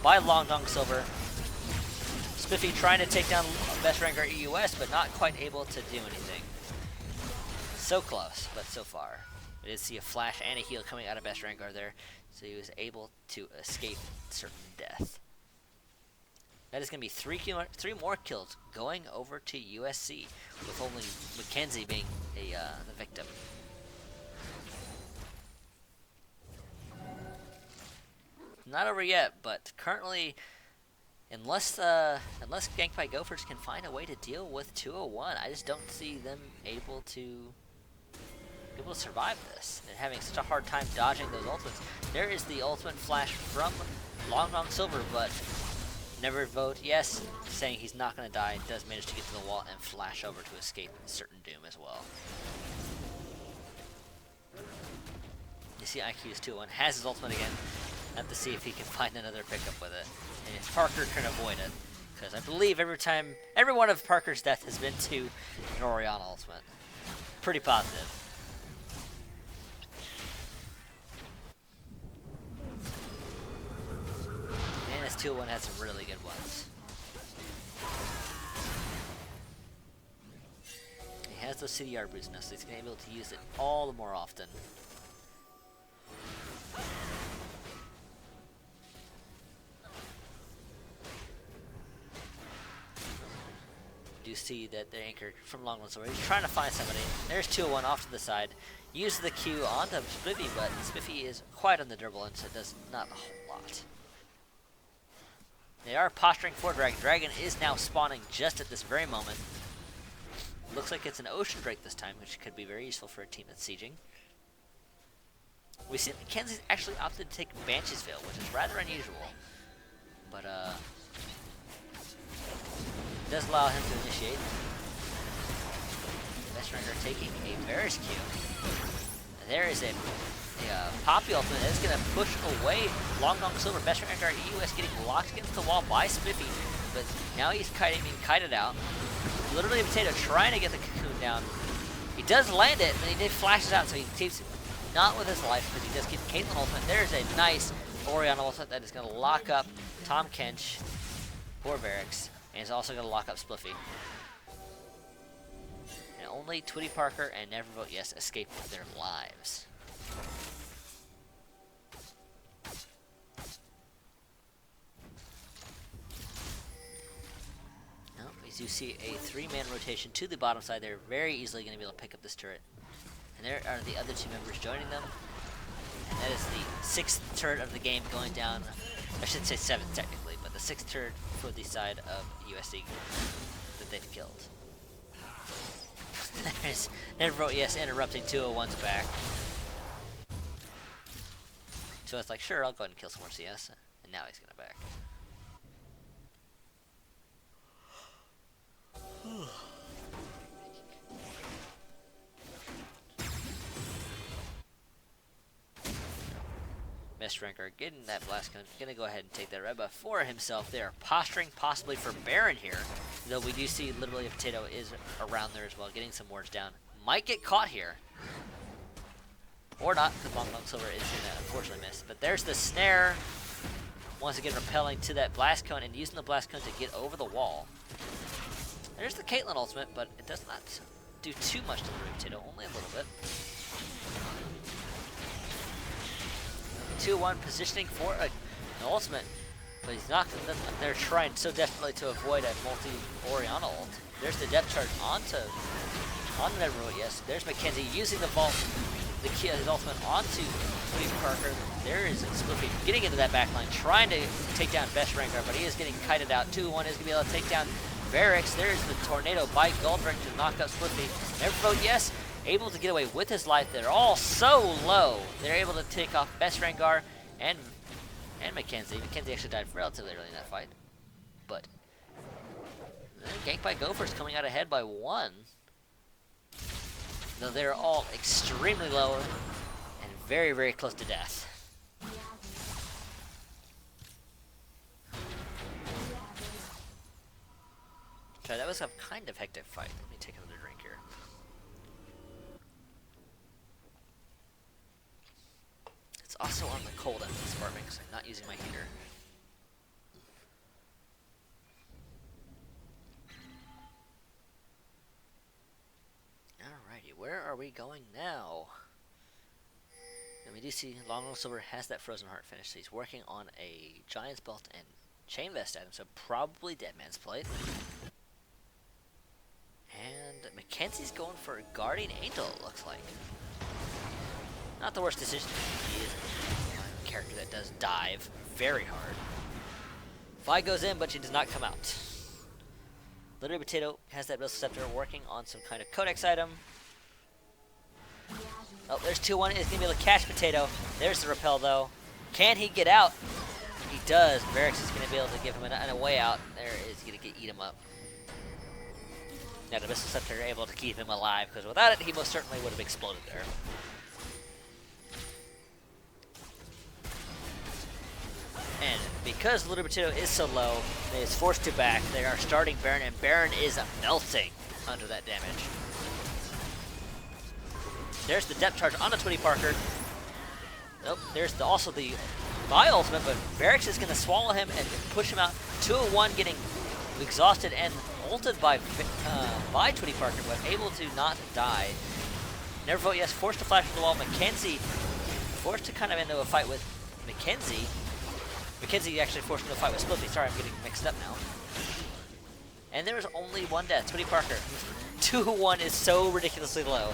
by Long Dong Silver. Spiffy trying to take down Best Rengar EUS, but not quite able to do anything. So close, but so far. We did see a flash and a heal coming out of Best Rengar there, so he was able to escape certain death. That is going to be three more kills going over to USC, with only Mackenzie being the victim. Not over yet, but currently, unless Gank by Gophers can find a way to deal with 201, I just don't see them able to survive this. They're having such a hard time dodging those ultimates. There is the ultimate flash from Long Dong Silver, but never vote yes, saying he's not going to die. Does manage to get to the wall and flash over to escape certain doom as well. You see IQ's 201 has his ultimate again. Have to see if he can find another pickup with it, and if Parker can avoid it, because I believe every one of Parker's death has been to an Orianna ultimate. Pretty positive. And his 201 has some really good ones. He has those CDR boosts now, so he's going to be able to use it all the more often. Do see that the anchor from Long Run Silver. He's trying to find somebody. There's 201 off to the side. Uses the Q onto Spiffy, but Spiffy is quite on the dribble, and so it does not a whole lot. They are posturing for Dragon. Dragon is now spawning just at this very moment. Looks like it's an Ocean Drake this time, which could be very useful for a team that's sieging. We see that Mackenzie's actually opted to take Banshee's Veil, which is rather unusual. But, it does allow him to initiate. Best Rengar taking a Varus Q. And there is a Poppy ultimate that is going to push away Long Dong Silver. Best Rengar EUS getting locked against the wall by Spiffy, but now he's being kited out. Literally a Potato trying to get the cocoon down. He does land it, but he did flash it out, so he keeps not with his life, but he does get the Caitlyn ultimate. There's a nice Orianna ultimate that is going to lock up Tom Kench, poor Varix. And he's also going to lock up Spliffy. And only Twitty Parker and Never Vote Yes escape with their lives. you see a 3-man rotation to the bottom side. They're very easily going to be able to pick up this turret. And there are the other 2 members joining them. And that is the 6th turret of the game going down. I should say 7th technically, but the 6th turret for the side of USC that they've killed. There's Reverie, yes, interrupting 201's back. So it's like, sure, I'll go ahead and kill some more CS. And now he's going to back. Best Ranker getting that blast gun, gonna go ahead and take that red buff for himself. They are posturing possibly for Baron here, though we do see literally a potato is around there as well, getting some wards down. Might get caught here. Or not, because Long Silver is gonna unfortunately miss. But there's the snare. Once again repelling to that blast cone and using the blast cone to get over the wall. There's the Caitlyn ultimate, but it does not do too much to the Rude Potato, only a little bit. 2-1 positioning for an ultimate, but he's not. They're trying so desperately to avoid a multi-Oriana ult. There's the depth charge on the Reverie. Yes, there's Mackenzie using the vault, his ultimate onto Tweety Parker. There is Spliffy getting into that backline, trying to take down Best Ranker, but he is getting kited out. 2-1 is going to be able to take down Varix. There's the tornado by Goldring to knock out Spliffy. Evervote, yes, able to get away with his life. They're all so low. They're able to take off Best Rangar and Mackenzie. Mackenzie actually died relatively early in that fight. But ganked by Gophers coming out ahead by 1. Though they're all extremely low and very, very close to death. Okay, that was a kind of hectic fight. Let me take another drink here. It's also on the cold end of this apartment because I'm not using my heater. Alrighty, where are we going now? And we do see Long Silver has that Frozen Heart finish, so he's working on a Giant's Belt and Chain Vest item, so probably Dead Man's Plate. And Mackenzie's going for a Guardian Angel, it looks like. Not the worst decision. He is a character that does dive very hard. Vi goes in, but she does not come out. Literary Potato has that Bill Scepter working on some kind of Codex item. Oh, there's 2-1. He's going to be able to catch Potato. There's the repel, though. Can he get out? He does. Varix is going to be able to give him a way out. There is going to eat him up. Now the Missile Scepter are able to keep him alive, because without it, he most certainly would have exploded there. And because Little Potato is so low, he is forced to back. They are starting Baron, and Baron is melting under that damage. There's the depth charge on the Tweety Parker. Nope, there's also the Vi ultimate, but Varix is going to swallow him and push him out. 2-1 getting exhausted and ulted by Tweety Parker, but able to not die. Nevervote, yes, forced to flash to the wall. Mackenzie forced to kind of into a fight with Mackenzie. Mackenzie actually forced into a fight with Spliffy. Sorry, I'm getting mixed up now. And there was only 1 death. Tweety Parker. 2-1 is so ridiculously low.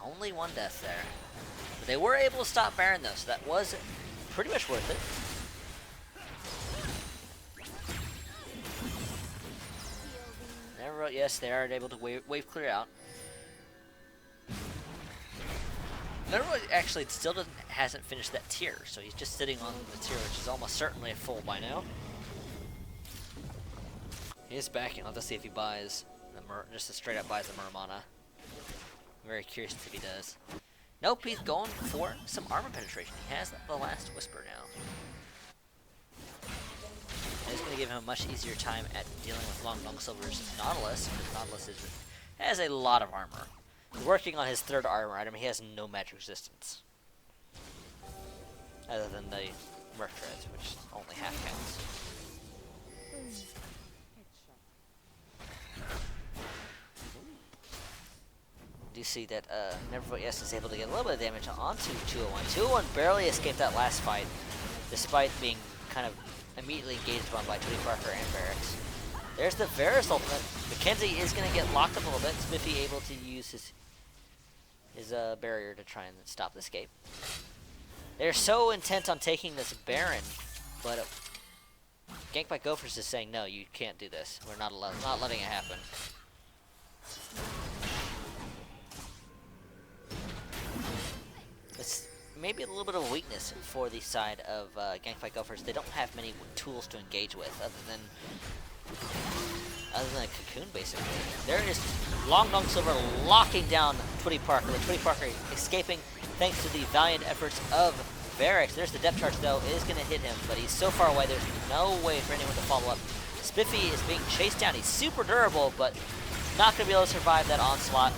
Only 1 death there. But they were able to stop Baron, though, so that was pretty much worth it. Never, yes, they are able to wave clear out. Never actually still hasn't finished that tier, so he's just sitting on the tier, which is almost certainly a full by now. He is backing. I'll just see if he buys just a straight up buys the Muramana. I'm very curious if he does. Nope, he's going for some armor penetration. He has the last Whisper now. And it's going to give him a much easier time at dealing with Long Silver's Nautilus, because Nautilus has a lot of armor. He's working on his 3rd armor item. He has no magic resistance. Other than the Merc Treads, which only half counts. Do do see that Never Yes is able to get a little bit of damage onto 201. 201 barely escaped that last fight, despite being kind of immediately engaged upon by Tony Parker and Barracks. There's the Varus ultimate. Mackenzie is going to get locked up a little bit. Spiffy able to use his barrier to try and stop the escape. They're so intent on taking this Baron, but Gank by Gophers is saying, no, you can't do this. We're not letting it happen. It's maybe a little bit of a weakness for the side of Gank by Gophers. They don't have many tools to engage with other than a cocoon, basically. There is Long Silver locking down Twitty Parker, with Twitty Parker escaping thanks to the valiant efforts of Barracks. There's the depth charge, though. It is going to hit him, but he's so far away, there's no way for anyone to follow up. Spiffy is being chased down. He's super durable, but not going to be able to survive that onslaught.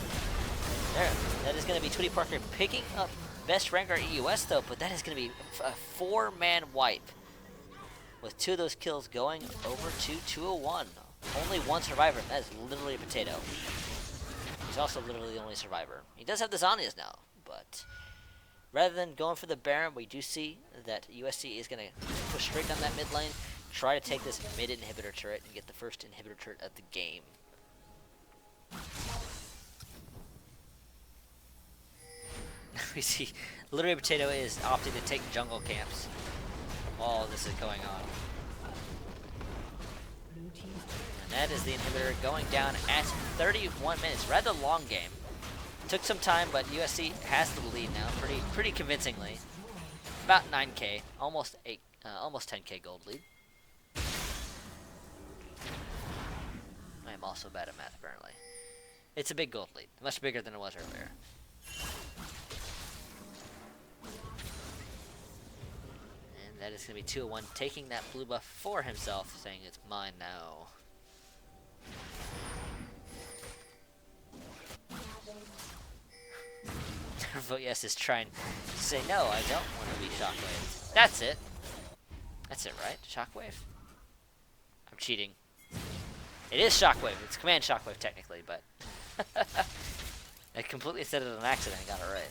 There, that is going to be Twitty Parker picking up best ranker EUS, though, but that is going to be a 4-man wipe, with 2 of those kills going over to 201. Only 1 survivor. That is literally a potato. He's also literally the only survivor. He does have the Zhonya's now, but rather than going for the Baron, we do see that USC is going to push straight down that mid lane, try to take this mid inhibitor turret and get the first inhibitor turret of the game. We see literally Potato is opting to take jungle camps while this is going on. And that is the inhibitor going down at 31 minutes. Rather long game. Took some time, but USC has the lead now, pretty convincingly. About 9K, almost 10K gold lead. I am also bad at math, apparently. It's a big gold lead, much bigger than it was earlier. And that is going to be 201, taking that blue buff for himself, saying it's mine now. Vote Yes is trying to say, no, I don't want to be Shockwave. That's it. That's it, right? Shockwave? I'm cheating. It is Shockwave. It's Command Shockwave, technically, but I completely said it on accident and got it right.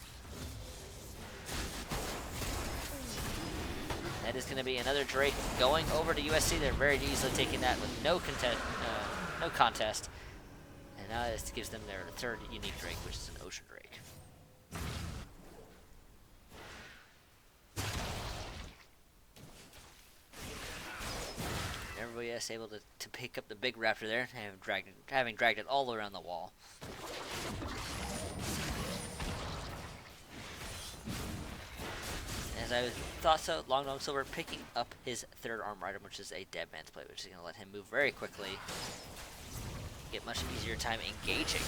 That is going to be another Drake going over to USC. They're very easily taking that with no contest. And now this gives them their 3rd unique Drake, which is an Ocean Drake. Everybody is able to pick up the big raptor there, having dragged it all around the wall. As I thought so, Long Silver picking up his 3rd armor item, which is a Dead Man's Plate, which is going to let him move very quickly, get much easier time engaging.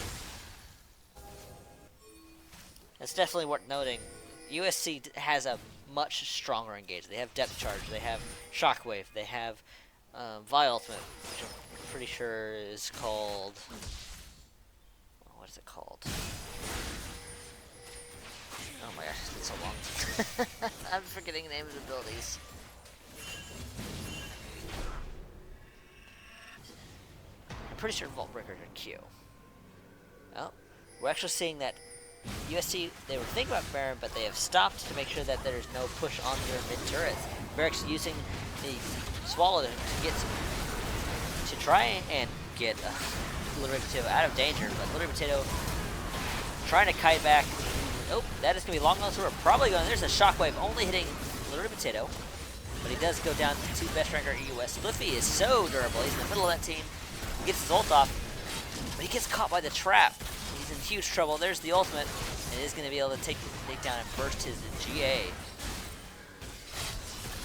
That's definitely worth noting. USC has a much stronger engage. They have Depth Charge, they have Shockwave, they have Vi Ultimate, which I'm pretty sure is called... What is it called? Oh my gosh, it's been so long. I'm forgetting the names of abilities. I'm pretty sure Vault Breakers are Q. Well, we're actually seeing that USC, they were thinking about Baron, but they have stopped to make sure that there's no push on their mid turrets. Barracks using the Swallow to try and get Little Potato out of danger, but Little Potato trying to kite back. Nope, that is going to be Long Silver probably going. There's a Shockwave only hitting Little Potato, but he does go down to best ranker EUS. Spliffy is so durable. He's in the middle of that team. He gets his ult off, but he gets caught by the trap. He's in huge trouble. There's the ultimate, and is going to be able to take down and burst his GA.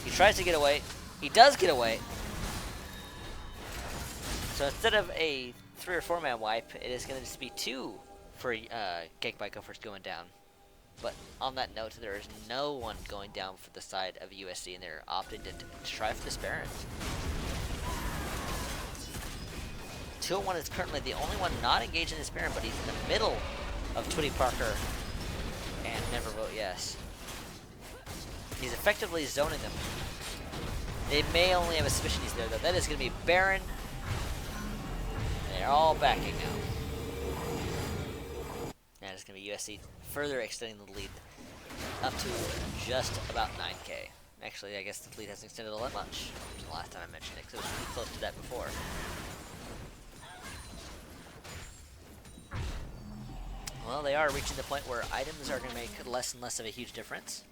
He tries to get away. He does get away. So instead of a 3 or 4 man wipe, it is going to just be 2 for Gank by Gophers going down. But on that note, there is no one going down for the side of USC, and they're opting to try for this Baron. 201 is currently the only one not engaged in this Baron, but he's in the middle of Twitty Parker and Never Vote Yes. He's effectively zoning them. They may only have a suspicion he's there, though. That is going to be Baron. They're all backing now. That is going to be USC further extending the lead up to just about 9K. Actually, I guess the lead hasn't extended all that much from the last time I mentioned it, because it was pretty close to that before. Well, they are reaching the point where items are going to make less and less of a huge difference.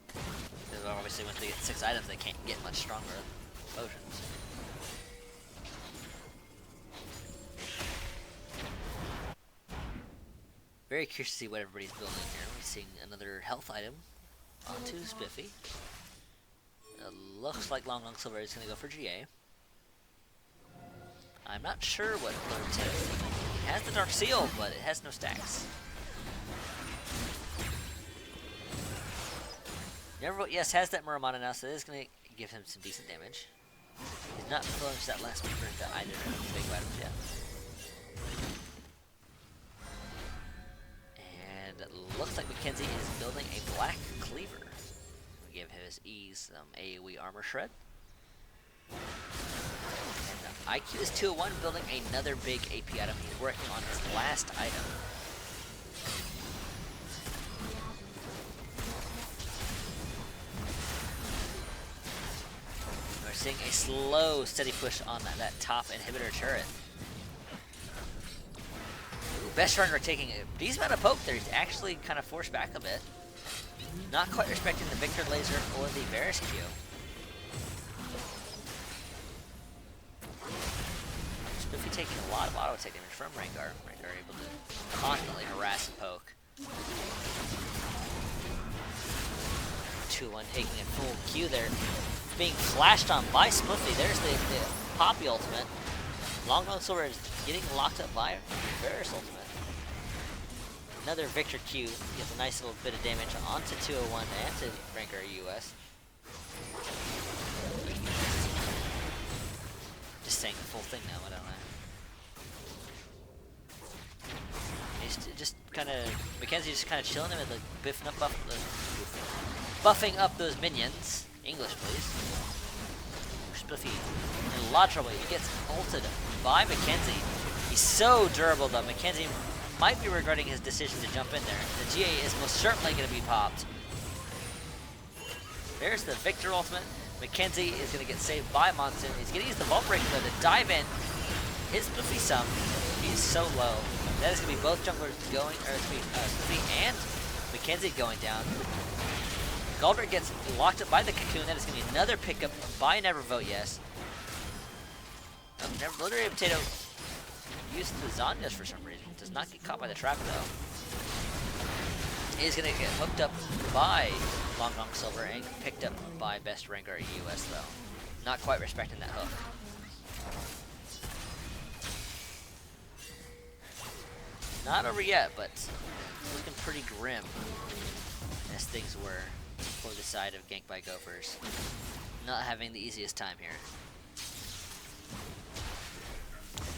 Because obviously, once they get 6 items, they can't get much stronger potions. Very curious to see what everybody's building here. We're seeing another health item onto Spiffy. Looks like Long Silver is going to go for GA. I'm not sure what Blurred Tail is doing. It has the Dark Seal, but it has no stacks. Nevervote, yes, has that Muramana now, so that is going to give him some decent damage. He's not plunged that last member into either of the big items yet. And it looks like Mackenzie is building a Black Cleaver. We give his ease AoE armor shred. And IQ is 201, building another big AP item. He's working on his last item. We're seeing a slow, steady push on that top inhibitor turret. Ooh, best runner taking a decent amount of poke there. He's actually kind of forced back a bit. Not quite respecting the Victor Laser or the Varus Q. Spiffy taking a lot of auto attack damage from Rengar. Rengar able to constantly harass and poke. 2-1 taking a full Q there. Being flashed on by Spiffy. There's the Poppy ultimate. Long Silver is getting locked up by Varus ultimate. Another Victor Q gets a nice little bit of damage onto 201 and to Rengar US. Just saying the full thing now, I don't know. He's just kind of, Mackenzie just kind of chilling him and like buffing up those minions. English, please. Spiffy in a lot of trouble. He gets ulted by Mackenzie. He's so durable though. Mackenzie might be regretting his decision to jump in there. The GA is most certainly going to be popped. There's the Victor ultimate. Mackenzie is going to get saved by Monsoon. He's going to use the Vault Breaker though to dive in. His Spiffy sum. He's so low. That is going to be both junglers going, or it's going to be Spiffy and Mackenzie going down. Galdrick gets locked up by the Cocoon. That is going to be another pickup by Nevervote, yes. Oh, Literary Potato used the Zanyas for some reason. Does not get caught by the trap though. He's going to get hooked up by Long Silver and picked up by Best Rengar US though. Not quite respecting that hook. Not over yet, but looking pretty grim as things were for the side of Gank by Gophers. Not having the easiest time here.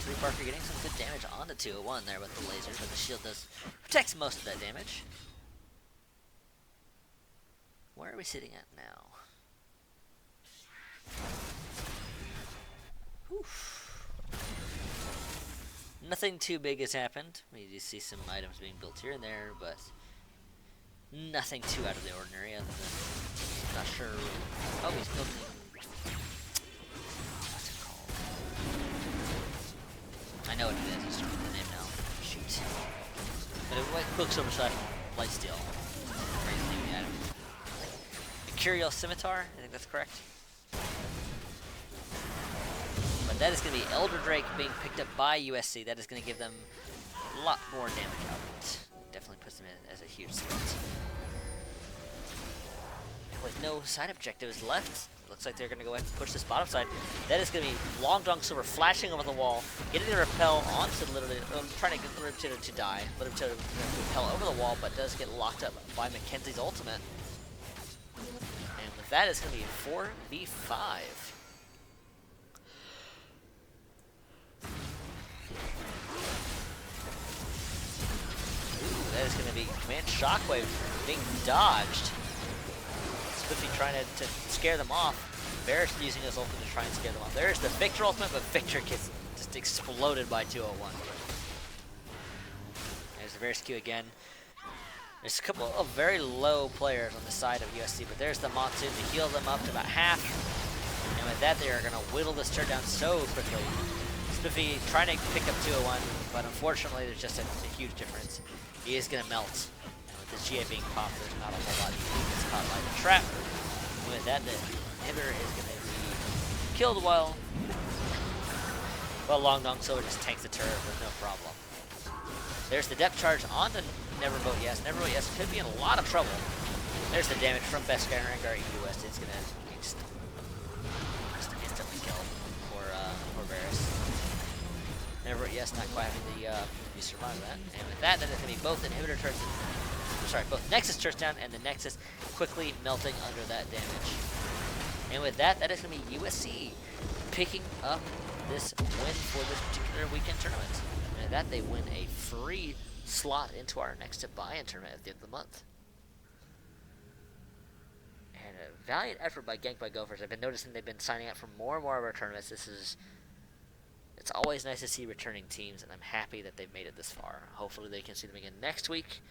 Three Parker getting some good damage on the 201 there with the laser, but the shield does protects most of that damage. Where are we sitting at now? Oof. Nothing too big has happened. We do see some items being built here and there, but nothing too out of the ordinary other than, not sure. Oh, he's building. What's it called? I know what it is. It's starting with the name now. Shoot. But it went Quicksilver side Lightsteel. Crazy name of the item. Curial Scimitar, I think that's correct. But that is going to be Elder Drake being picked up by USC. That is going to give them a lot more damage out of it. Definitely puts them in as a huge threat. With no side objectives left, looks like they're going to go ahead and push this bottom side. That is going to be Long Silver flashing over the wall, getting the repel onto literally, trying to get the Potato to die. Little Potato repel over the wall, but does get locked up by Mackenzie's ultimate. That is going to be 4v5. Ooh, that is going to be Command Shockwave being dodged. Spiffy trying to scare them off. Varus using his ultimate to try and scare them off. There's the Victor ultimate, but Victor gets just exploded by 201. There's the Varus Q again. There's a couple of very low players on the side of USC, but there's the Monsoon to heal them up to about half. And with that, they are going to whittle this turn down so quickly. Spiffy trying to pick up 201, but unfortunately, there's just a huge difference. He is going to melt. And with his GA being popped, there's not a whole lot. He gets caught by the trap. And with that, the inhibitor is going to be killed while Long Dong Silver just tanks the turret with no problem. There's the depth charge on the Never Vote Yes. Never Vote Yes could be in a lot of trouble. There's the damage from Best Guy Rengar US. It's going to just instantly kill for Varus. Never Vote Yes not quite having the survive that. And with that, then it's going to be both inhibitor turrets, both Nexus turrets down, and the Nexus quickly melting under that damage. And with that, that is going to be USC picking up this win for this particular weekend tournament. And that they win a free slot into our next buy-in tournament at the end of the month. And a valiant effort by Gank by Gophers. I've been noticing they've been signing up for more and more of our tournaments. It's always nice to see returning teams, and I'm happy that they've made it this far. Hopefully they can see them again next week.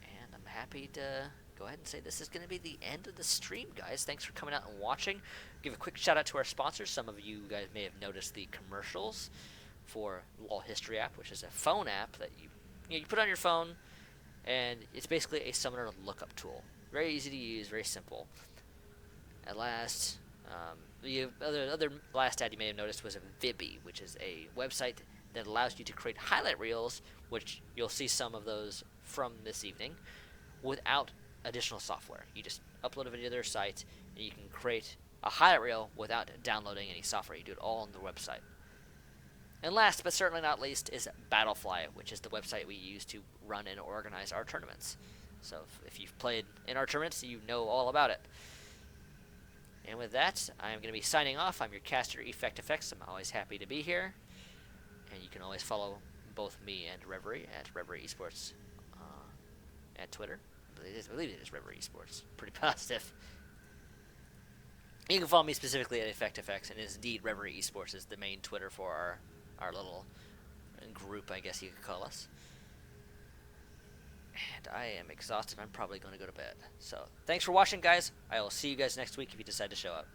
And I'm happy to go ahead and say this is going to be the end of the stream, guys. Thanks for coming out and watching. Give a quick shout out to our sponsors. Some of you guys may have noticed the commercials for LoL History app, which is a phone app that you put on your phone, and it's basically a summoner lookup tool. Very easy to use, very simple. At last, the other last ad you may have noticed was a Vibby, which is a website that allows you to create highlight reels, which you'll see some of those from this evening, without additional software. You just upload a video to their site, and you can create a highlight reel without downloading any software. You do it all on the website. And last, but certainly not least, is Battlefly, which is the website we use to run and organize our tournaments. So if you've played in our tournaments, you know all about it. And with that, I'm going to be signing off. I'm your caster, Effect. I'm always happy to be here. And you can always follow both me and Reverie at Reverie Esports at Twitter. I believe it is Reverie Esports. Pretty positive. You can follow me specifically at Effect, and it is indeed Reverie Esports is the main Twitter for our little group, I guess you could call us. And I am exhausted. I'm probably going to go to bed. So, thanks for watching, guys. I will see you guys next week if you decide to show up.